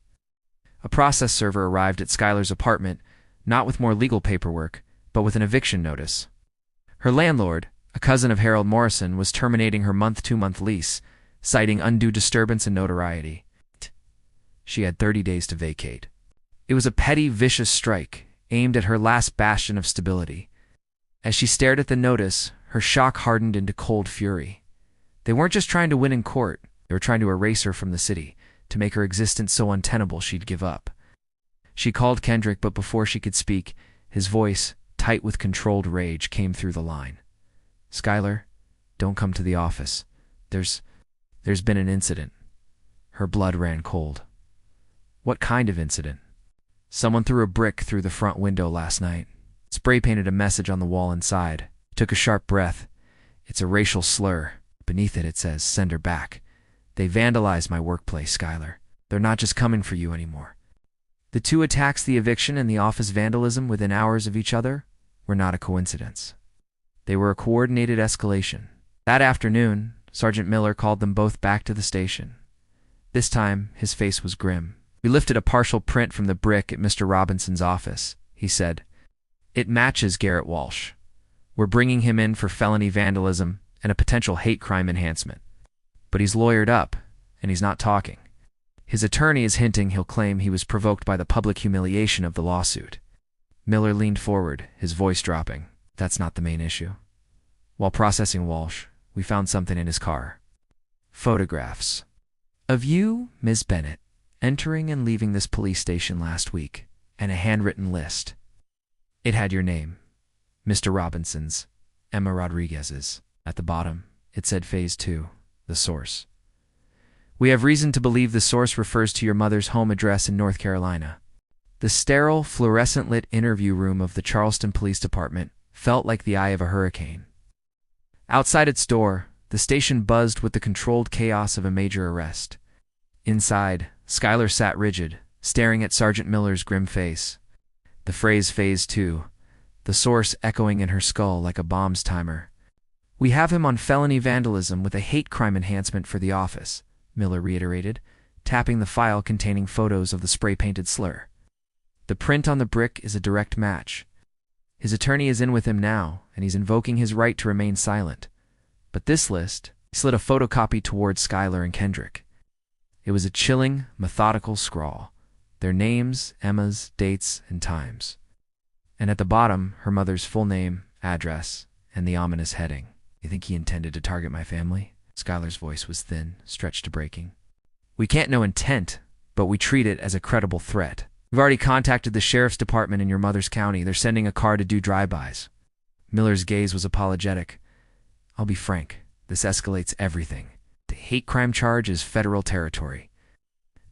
A process server arrived at Skylar's apartment, not with more legal paperwork, but with an eviction notice. Her landlord, a cousin of Harold Morrison, was terminating her month-to-month lease, citing undue disturbance and notoriety. She had 30 days to vacate. It was a petty, vicious strike, aimed at her last bastion of stability. As she stared at the notice, her shock hardened into cold fury. They weren't just trying to win in court, they were trying to erase her from the city, to make her existence so untenable she'd give up. She called Kendrick, but before she could speak, his voice, tight with controlled rage, came through the line. "Skylar, don't come to the office. There's There's been an incident. Her blood ran cold. What kind of incident? Someone threw a brick through the front window last night. Spray painted a message on the wall inside. Took a sharp breath. It's a racial slur. Beneath it, it says, "Send her back." They vandalized my workplace, Skylar. They're not just coming for you anymore. The two attacks, the eviction and the office vandalism within hours of each other, were not a coincidence. They were a coordinated escalation. That afternoon, Sergeant Miller called them both back to the station. This time, his face was grim. "We lifted a partial print from the brick at Mr. Robinson's office," he said. "It matches Garrett Walsh. We're bringing him in for felony vandalism and a potential hate crime enhancement. But he's lawyered up, and he's not talking. His attorney is hinting he'll claim he was provoked by the public humiliation of the lawsuit." Miller leaned forward, his voice dropping. "That's not the main issue. While processing Walsh, we found something in his car. Photographs. Of you, Ms. Bennett, entering and leaving this police station last week, and a handwritten list. It had your name, Mr. Robinson's, Emma Rodriguez's. At the bottom, it said Phase 2, the source. We have reason to believe the source refers to your mother's home address in North Carolina." The sterile, fluorescent-lit interview room of the Charleston Police Department felt like the eye of a hurricane. Outside its door, the station buzzed with the controlled chaos of a major arrest. Inside, Skylar sat rigid, staring at Sergeant Miller's grim face. The phrase Phase 2, the source echoing in her skull like a bomb's timer. "We have him on felony vandalism with a hate crime enhancement for the office," Miller reiterated, tapping the file containing photos of the spray-painted slur. "The print on the brick is a direct match. His attorney is in with him now, and he's invoking his right to remain silent. But this list," he slid a photocopy towards Skylar and Kendrick. It was a chilling, methodical scrawl. Their names, Emma's, dates, and times. And at the bottom, her mother's full name, address, and the ominous heading. "You think he intended to target my family?" Skylar's voice was thin, stretched to breaking. "We can't know intent, but we treat it as a credible threat. We've already contacted the sheriff's department in your mother's county. They're sending a car to do drive-bys." Miller's gaze was apologetic. "I'll be frank, this escalates everything. The hate crime charge is federal territory.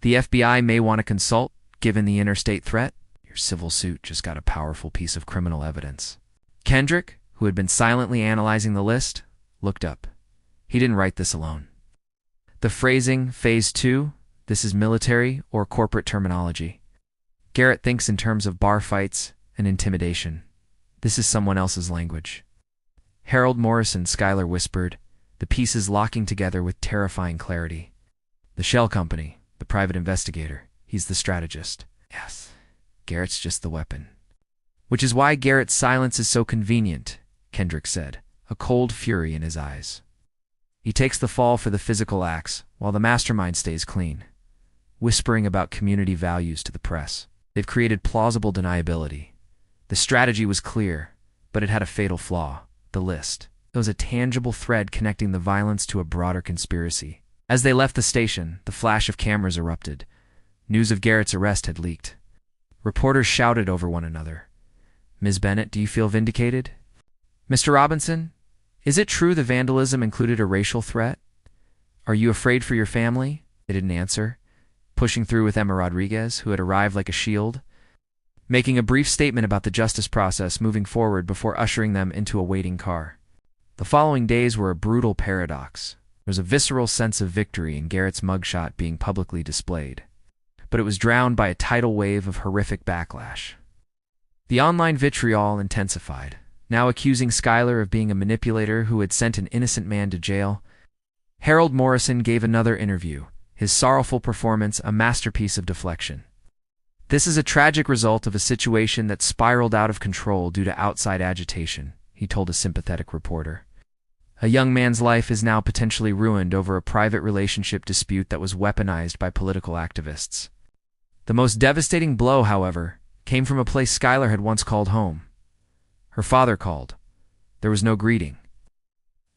The FBI may want to consult, given the interstate threat. Your civil suit just got a powerful piece of criminal evidence." Kendrick, who had been silently analyzing the list, looked up. He didn't write this alone. The phrasing, Phase 2, this is military or corporate terminology. Garrett thinks in terms of bar fights and intimidation. This is someone else's language. "Harold Morrison," Skylar whispered, the pieces locking together with terrifying clarity. "The shell company, the private investigator. He's the strategist." "Yes, Garrett's just the weapon." "Which is why Garrett's silence is so convenient," Kendrick said, a cold fury in his eyes. "He takes the fall for the physical acts, while the mastermind stays clean, whispering about community values to the press. They've created plausible deniability. The strategy was clear, but it had a fatal flaw, the list. It was a tangible thread connecting the violence to a broader conspiracy. As they left the station, the flash of cameras erupted. News of Garrett's arrest had leaked. Reporters shouted over one another. "Ms. Bennett, do you feel vindicated?" "Mr. Robinson, is it true the vandalism included a racial threat? Are you afraid for your family?" They didn't answer, pushing through with Emma Rodriguez, who had arrived like a shield, making a brief statement about the justice process moving forward before ushering them into a waiting car. The following days were a brutal paradox. There was a visceral sense of victory in Garrett's mugshot being publicly displayed, but it was drowned by a tidal wave of horrific backlash. The online vitriol intensified, now accusing Skylar of being a manipulator who had sent an innocent man to jail. Harold Morrison gave another interview, his sorrowful performance a masterpiece of deflection. "This is a tragic result of a situation that spiraled out of control due to outside agitation," he told a sympathetic reporter. "A young man's life is now potentially ruined over a private relationship dispute that was weaponized by political activists." The most devastating blow, however, came from a place Skylar had once called home. Her father called. There was no greeting.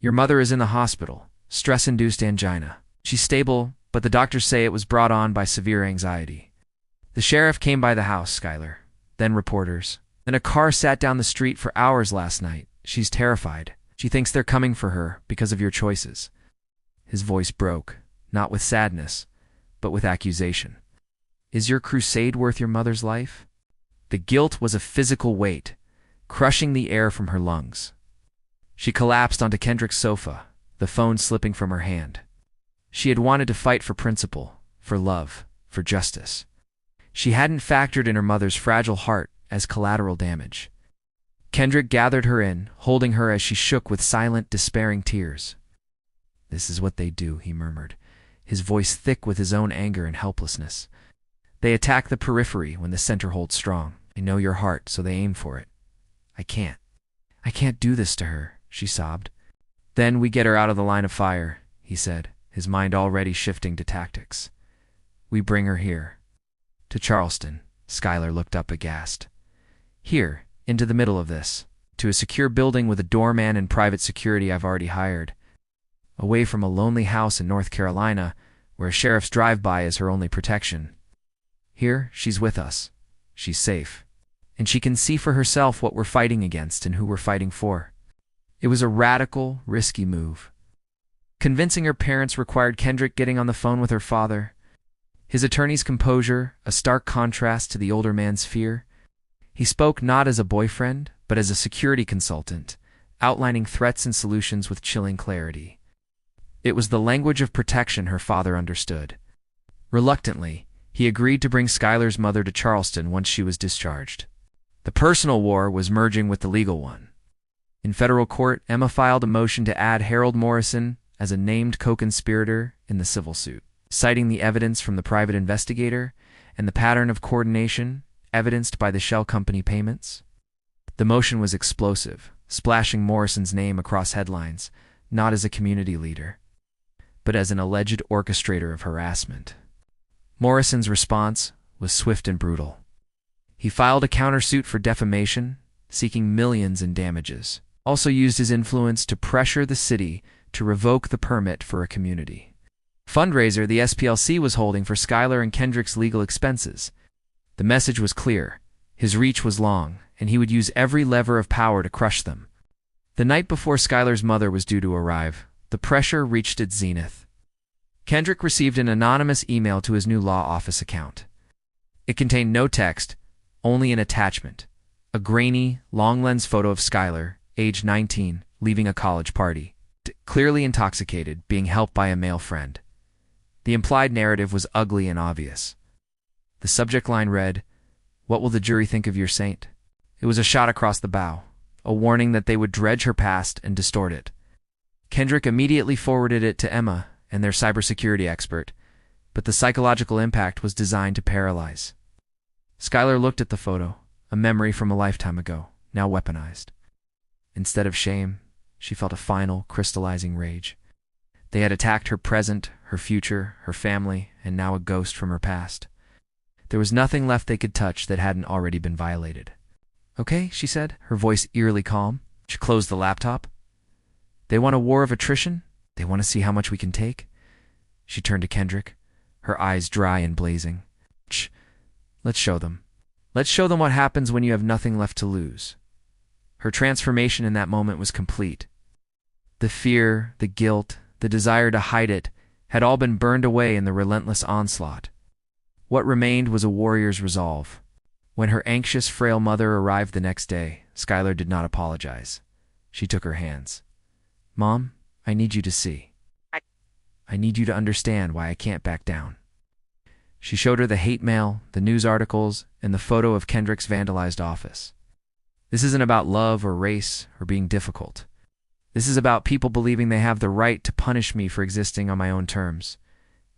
"Your mother is in the hospital, stress-induced angina. She's stable, but the doctors say it was brought on by severe anxiety. The sheriff came by the house, Skylar, then reporters. Then a car sat down the street for hours last night. She's terrified. She thinks they're coming for her because of your choices." His voice broke, not with sadness, but with accusation. Is your crusade worth your mother's life? The guilt was a physical weight, crushing the air from her lungs. She collapsed onto Kendrick's sofa, the phone slipping from her hand. She had wanted to fight for principle, for love, for justice. She hadn't factored in her mother's fragile heart as collateral damage. Kendrick gathered her in, holding her as she shook with silent, despairing tears. "This is what they do," he murmured, his voice thick with his own anger and helplessness. "They attack the periphery when the center holds strong. They know your heart, so they aim for it. I can't do this to her," she sobbed. "Then we get her out of the line of fire," he said, his mind already shifting to tactics. "We bring her here." "To Charleston." Schuyler looked up aghast. "Here, into the middle of this, to a secure building with a doorman and private security I've already hired. Away from a lonely house in North Carolina, where a sheriff's drive-by is her only protection. Here, she's with us. She's safe. And she can see for herself what we're fighting against and who we're fighting for." It was a radical, risky move. Convincing her parents required Kendrick getting on the phone with her father. His attorney's composure, a stark contrast to the older man's fear. He spoke not as a boyfriend, but as a security consultant, outlining threats and solutions with chilling clarity. It was the language of protection her father understood. Reluctantly, he agreed to bring Schuyler's mother to Charleston once she was discharged. The personal war was merging with the legal one. In federal court, Emma filed a motion to add Harold Morrison as a named co-conspirator in the civil suit, citing the evidence from the private investigator and the pattern of coordination evidenced by the shell company payments. The motion was explosive, splashing Morrison's name across headlines, not as a community leader, but as an alleged orchestrator of harassment. Morrison's response was swift and brutal. He filed a countersuit for defamation, seeking millions in damages. Also used his influence to pressure the city to revoke the permit for a community fundraiser the SPLC was holding for Schuyler and Kendrick's legal expenses. The message was clear. His reach was long, and he would use every lever of power to crush them. The night before Schuyler's mother was due to arrive, the pressure reached its zenith. Kendrick received an anonymous email to his new law office account. It contained no text, only an attachment, a grainy, long-lens photo of Schuyler, age 19, leaving a college party, clearly intoxicated, being helped by a male friend. The implied narrative was ugly and obvious. The subject line read, "What will the jury think of your saint?" It was a shot across the bow, a warning that they would dredge her past and distort it. Kendrick immediately forwarded it to Emma and their cybersecurity expert, but the psychological impact was designed to paralyze. Schuyler looked at the photo, a memory from a lifetime ago, now weaponized. Instead of shame, she felt a final, crystallizing rage. They had attacked her present, her future, her family, and now a ghost from her past. There was nothing left they could touch that hadn't already been violated. "Okay," she said, her voice eerily calm. She closed the laptop. "They want a war of attrition? They want to see how much we can take?" She turned to Kendrick, her eyes dry and blazing. "Shh. Let's show them. Let's show them what happens when you have nothing left to lose." Her transformation in that moment was complete. The fear, the guilt, the desire to hide it had all been burned away in the relentless onslaught. What remained was a warrior's resolve. When her anxious, frail mother arrived the next day, Schuyler did not apologize. She took her hands. "Mom, I need you to see. I need you to understand why I can't back down." She showed her the hate mail, the news articles, and the photo of Kendrick's vandalized office. "This isn't about love or race or being difficult. This is about people believing they have the right to punish me for existing on my own terms.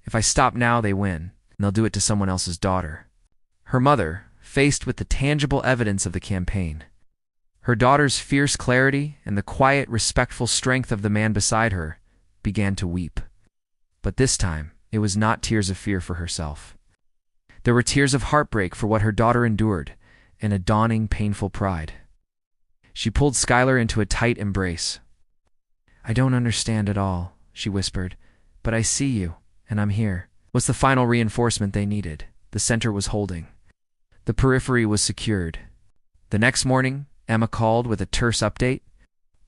If I stop now, they win, and they'll do it to someone else's daughter." Her mother, faced with the tangible evidence of the campaign, her daughter's fierce clarity and the quiet, respectful strength of the man beside her, began to weep. But this time, it was not tears of fear for herself. There were tears of heartbreak for what her daughter endured, and a dawning, painful pride. She pulled Schuyler into a tight embrace. "I don't understand at all," she whispered, "but I see you, and I'm here." Was the final reinforcement they needed. The center was holding. The periphery was secured. The next morning, Emma called with a terse update.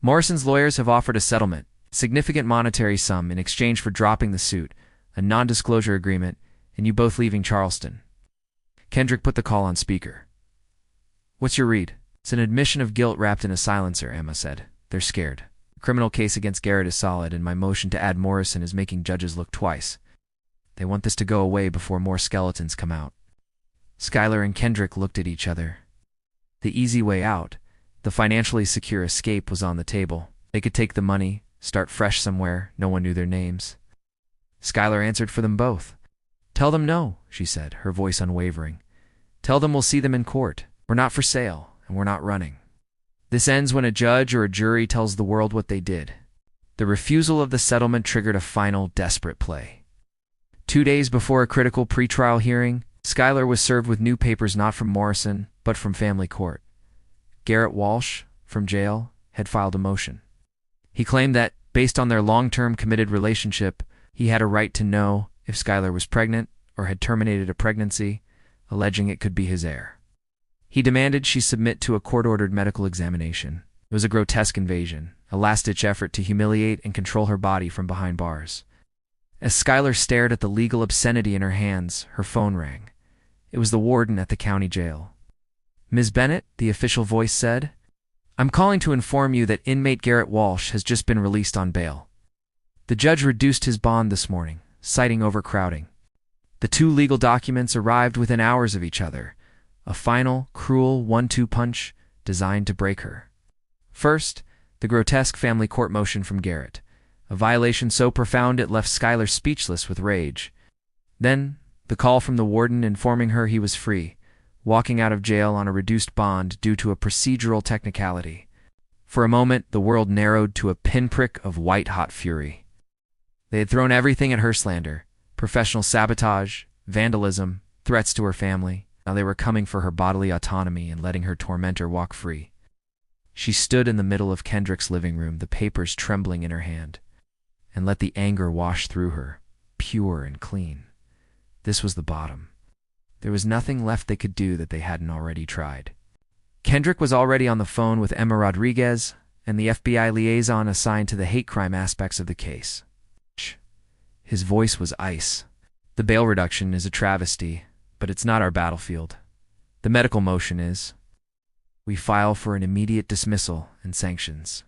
"Morrison's lawyers have offered a settlement, significant monetary sum in exchange for dropping the suit, a non-disclosure agreement, and you both leaving Charleston. Kendrick put the call on speaker. What's your read? It's an admission of guilt wrapped in a silencer, Emma said. They're scared. The criminal case against Garrett is solid, and my motion to add Morrison is making judges look twice. They want this to go away before more skeletons come out. Skylar and Kendrick looked at each other. The easy way out, the financially secure escape, was on the table. They could take the money, start fresh somewhere, no one knew their names. Skylar answered for them both. Tell them no, she said, her voice unwavering. Tell them we'll see them in court. We're not for sale, and we're not running. This ends when a judge or a jury tells the world what they did. The refusal of the settlement triggered a final, desperate play. 2 days before a critical pretrial hearing, Skylar was served with new papers not from Morrison, but from family court. Garrett Walsh, from jail, had filed a motion. He claimed that, based on their long-term committed relationship, he had a right to know if Skylar was pregnant or had terminated a pregnancy, alleging it could be his heir. He demanded she submit to a court-ordered medical examination. It was a grotesque invasion, a last-ditch effort to humiliate and control her body from behind bars. As Skylar stared at the legal obscenity in her hands, her phone rang. It was the warden at the county jail. Ms. Bennett, the official voice said, I'm calling to inform you that inmate Garrett Walsh has just been released on bail. The judge reduced his bond this morning, citing overcrowding. The 2 legal documents arrived within hours of each other, a final, cruel 1-2 punch designed to break her. First, the grotesque family court motion from Garrett, a violation so profound it left Skylar speechless with rage. Then, the call from the warden informing her he was free, walking out of jail on a reduced bond due to a procedural technicality. For a moment, the world narrowed to a pinprick of white-hot fury. They had thrown everything at her slander: professional sabotage, vandalism, threats to her family. Now they were coming for her bodily autonomy and letting her tormentor walk free. She stood in the middle of Kendrick's living room, the papers trembling in her hand, and let the anger wash through her, pure and clean. This was the bottom. There was nothing left they could do that they hadn't already tried. Kendrick was already on the phone with Emma Rodriguez and the FBI liaison assigned to the hate crime aspects of the case. His voice was ice. The bail reduction is a travesty, but it's not our battlefield. The medical motion is. We file for an immediate dismissal and sanctions.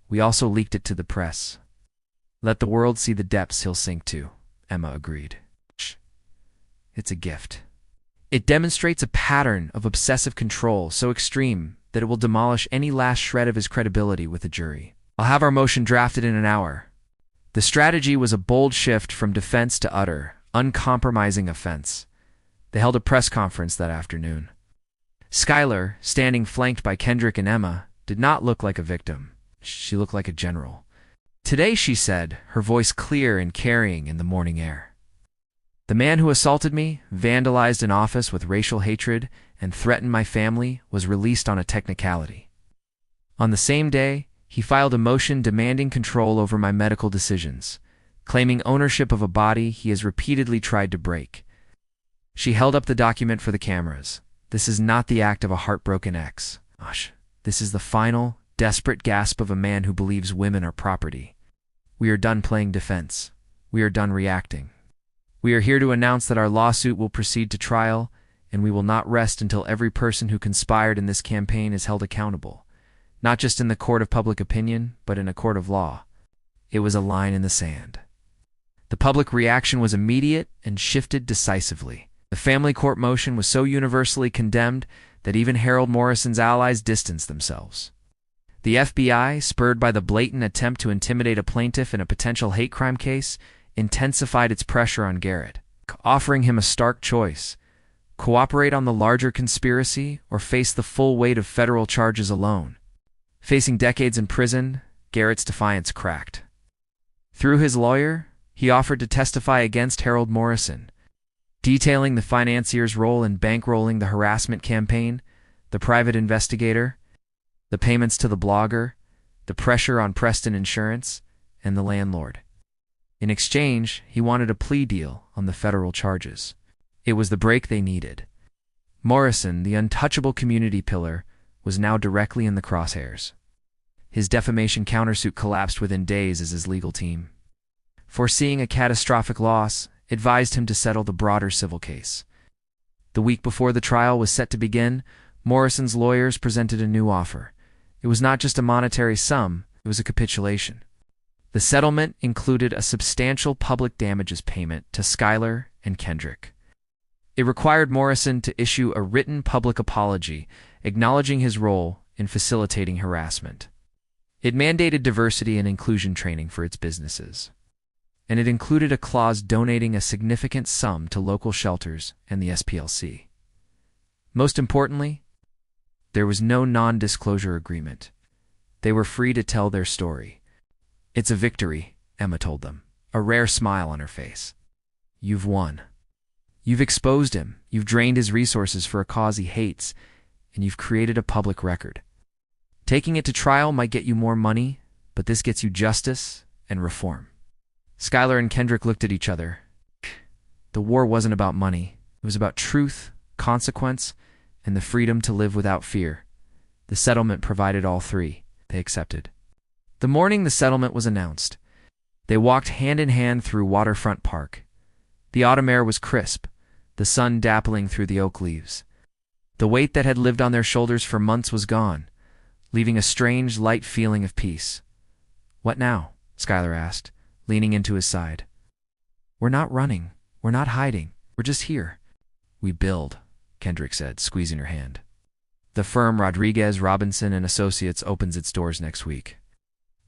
We also leaked it to the press. Let the world see the depths he'll sink to, Emma agreed. It's a gift. It demonstrates a pattern of obsessive control so extreme that it will demolish any last shred of his credibility with the jury. I'll have our motion drafted in an hour. The strategy was a bold shift from defense to utter, uncompromising offense. They held a press conference that afternoon. Skylar, standing flanked by Kendrick and Emma, did not look like a victim. She looked like a general. Today, she said, her voice clear and carrying in the morning air. The man who assaulted me, vandalized an office with racial hatred, and threatened my family was released on a technicality. On the same day, he filed a motion demanding control over my medical decisions, claiming ownership of a body he has repeatedly tried to break. She held up the document for the cameras. This is not the act of a heartbroken ex. This is the final, desperate gasp of a man who believes women are property. We are done playing defense. We are done reacting. We are here to announce that our lawsuit will proceed to trial, and we will not rest until every person who conspired in this campaign is held accountable, not just in the court of public opinion, but in a court of law. It was a line in the sand. The public reaction was immediate and shifted decisively. The family court motion was so universally condemned that even Harold Morrison's allies distanced themselves. The FBI, spurred by the blatant attempt to intimidate a plaintiff in a potential hate crime case, intensified its pressure on Garrett, offering him a stark choice: cooperate on the larger conspiracy or face the full weight of federal charges alone. Facing decades in prison, Garrett's defiance cracked. Through his lawyer, he offered to testify against Harold Morrison, detailing the financier's role in bankrolling the harassment campaign, the private investigator, the payments to the blogger, the pressure on Preston Insurance, and the landlord. In exchange, he wanted a plea deal on the federal charges. It was the break they needed. Morrison, the untouchable community pillar, was now directly in the crosshairs. His defamation countersuit collapsed within days as his legal team. foreseeing a catastrophic loss, advised him to settle the broader civil case. The week before the trial was set to begin, Morrison's lawyers presented a new offer. It was not just a monetary sum, it was a capitulation. The settlement included a substantial public damages payment to Schuyler and Kendrick. It required Morrison to issue a written public apology acknowledging his role in facilitating harassment. It mandated diversity and inclusion training for its businesses, and it included a clause donating a significant sum to local shelters and the SPLC. Most importantly, there was no non-disclosure agreement. They were free to tell their story. "It's a victory," Emma told them, a rare smile on her face. "You've won. You've exposed him, you've drained his resources for a cause he hates, and you've created a public record. Taking it to trial might get you more money, but this gets you justice and reform." Schuyler and Kendrick looked at each other. The war wasn't about money. It was about truth, consequence, and the freedom to live without fear. The settlement provided all three. They accepted. The morning the settlement was announced, they walked hand in hand through Waterfront Park. The autumn air was crisp, the sun dappling through the oak leaves. The weight that had lived on their shoulders for months was gone, leaving a strange, light feeling of peace. "What now?" Schuyler asked, leaning into his side. "We're not running. We're not hiding. We're just here." "We build," Kendrick said, squeezing her hand. "The firm Rodriguez, Robinson and Associates opens its doors next week.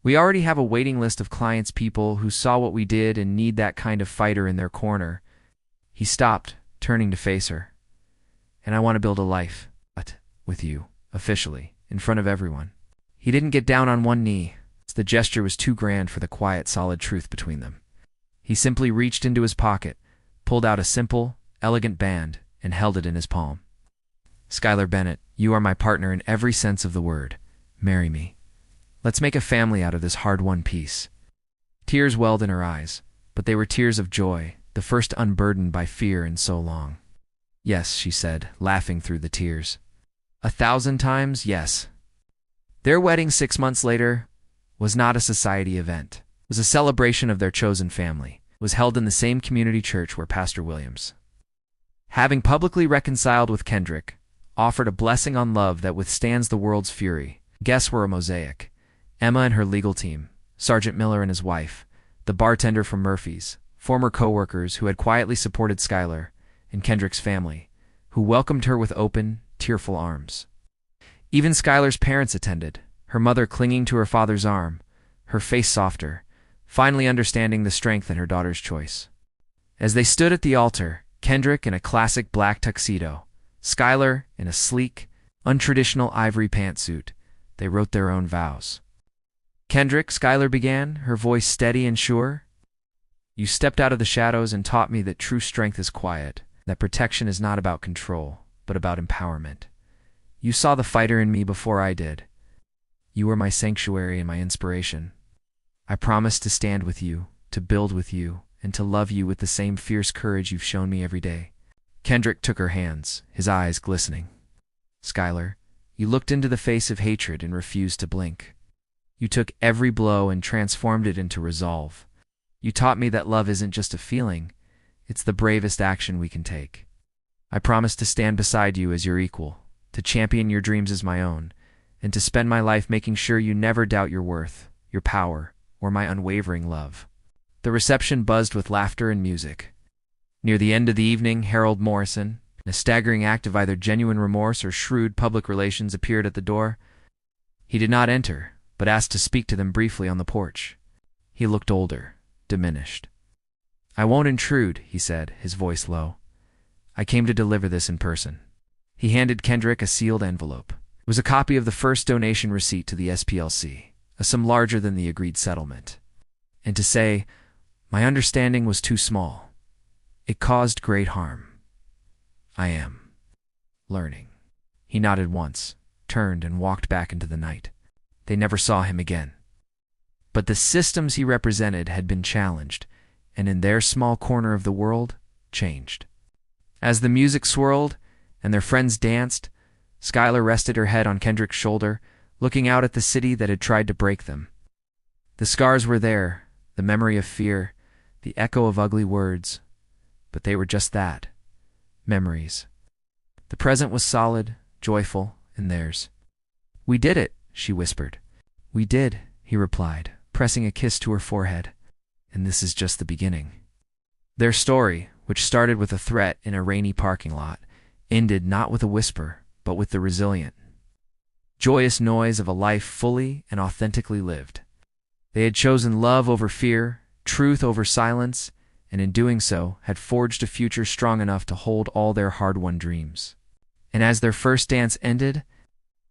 We already have a waiting list of clients, people who saw what we did and need that kind of fighter in their corner." He stopped, turning to face her. "And I want to build a life, but with you, officially, in front of everyone." He didn't get down on one knee. The gesture was too grand for the quiet, solid truth between them. He simply reached into his pocket, pulled out a simple, elegant band, and held it in his palm. "Schuyler Bennett, you are my partner in every sense of the word. Marry me. Let's make a family out of this hard-won peace." Tears welled in her eyes, but they were tears of joy, the first unburdened by fear in so long. "Yes," she said, laughing through the tears. 1,000 times, yes. Their wedding 6 months later was not a society event. It was a celebration of their chosen family. It was held in the same community church where Pastor Williams, having publicly reconciled with Kendrick, offered a blessing on love that withstands the world's fury. Guests were a mosaic. Emma and her legal team, Sergeant Miller and his wife, the bartender from Murphy's, former co-workers who had quietly supported Schuyler, and Kendrick's family, who welcomed her with open, tearful arms. Even Schuyler's parents attended, her mother clinging to her father's arm, her face softer, finally understanding the strength in her daughter's choice. As they stood at the altar, Kendrick in a classic black tuxedo, Schuyler in a sleek, untraditional ivory pantsuit, they wrote their own vows. "Kendrick," Schuyler began, her voice steady and sure, "you stepped out of the shadows and taught me that true strength is quiet, that protection is not about control, but about empowerment. You saw the fighter in me before I did. You were my sanctuary and my inspiration. I promise to stand with you, to build with you, and to love you with the same fierce courage you've shown me every day." Kendrick took her hands, his eyes glistening. "Schuyler, you looked into the face of hatred and refused to blink. You took every blow and transformed it into resolve. You taught me that love isn't just a feeling, it's the bravest action we can take. I promise to stand beside you as your equal, to champion your dreams as my own, and to spend my life making sure you never doubt your worth, your power, or my unwavering love." The reception buzzed with laughter and music. Near the end of the evening, Harold Morrison, in a staggering act of either genuine remorse or shrewd public relations, appeared at the door. He did not enter, but asked to speak to them briefly on the porch. He looked older, diminished. "I won't intrude," he said, his voice low. "I came to deliver this in person." He handed Kendrick a sealed envelope. It was a copy of the first donation receipt to the SPLC, a sum larger than the agreed settlement. And to say, "My understanding was too small. It caused great harm. I am learning." He nodded once, turned, and walked back into the night. They never saw him again. But the systems he represented had been challenged, and in their small corner of the world, changed. As the music swirled and their friends danced, Schuyler rested her head on Kendrick's shoulder, looking out at the city that had tried to break them. The scars were there, the memory of fear, the echo of ugly words, but they were just that, memories. The present was solid, joyful, in theirs. "We did it," she whispered. "We did," he replied, pressing a kiss to her forehead. "And this is just the beginning." Their story, which started with a threat in a rainy parking lot, ended not with a whisper, but with the resilient, joyous noise of a life fully and authentically lived. They had chosen love over fear, truth over silence, and in doing so had forged a future strong enough to hold all their hard-won dreams. And as their first dance ended,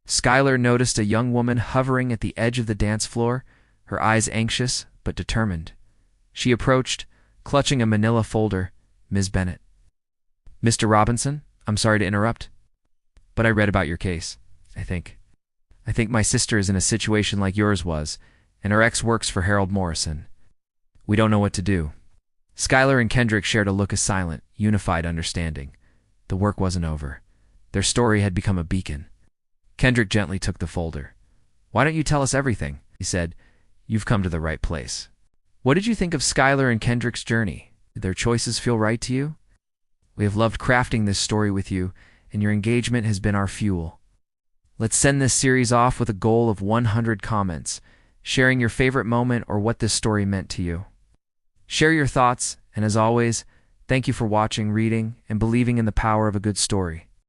Skylar noticed a young woman hovering at the edge of the dance floor, her eyes anxious but determined. She approached, clutching a manila folder. "Ms. Bennett." "Mr. Robinson, I'm sorry to interrupt, but I read about your case. I think my sister is in a situation like yours was, and her ex works for Harold Morrison. We don't know what to do." Skylar and Kendrick shared a look of silent, unified understanding. The work wasn't over. Their story had become a beacon. Kendrick gently took the folder. "Why don't you tell us everything?" he said. "You've come to the right place." "What did you think of Skylar and Kendrick's journey? Did their choices feel right to you? We have loved crafting this story with you, and your engagement has been our fuel. Let's send this series off with a goal of 100 comments, sharing your favorite moment or what this story meant to you. Share your thoughts, and as always, thank you for watching, reading, and believing in the power of a good story.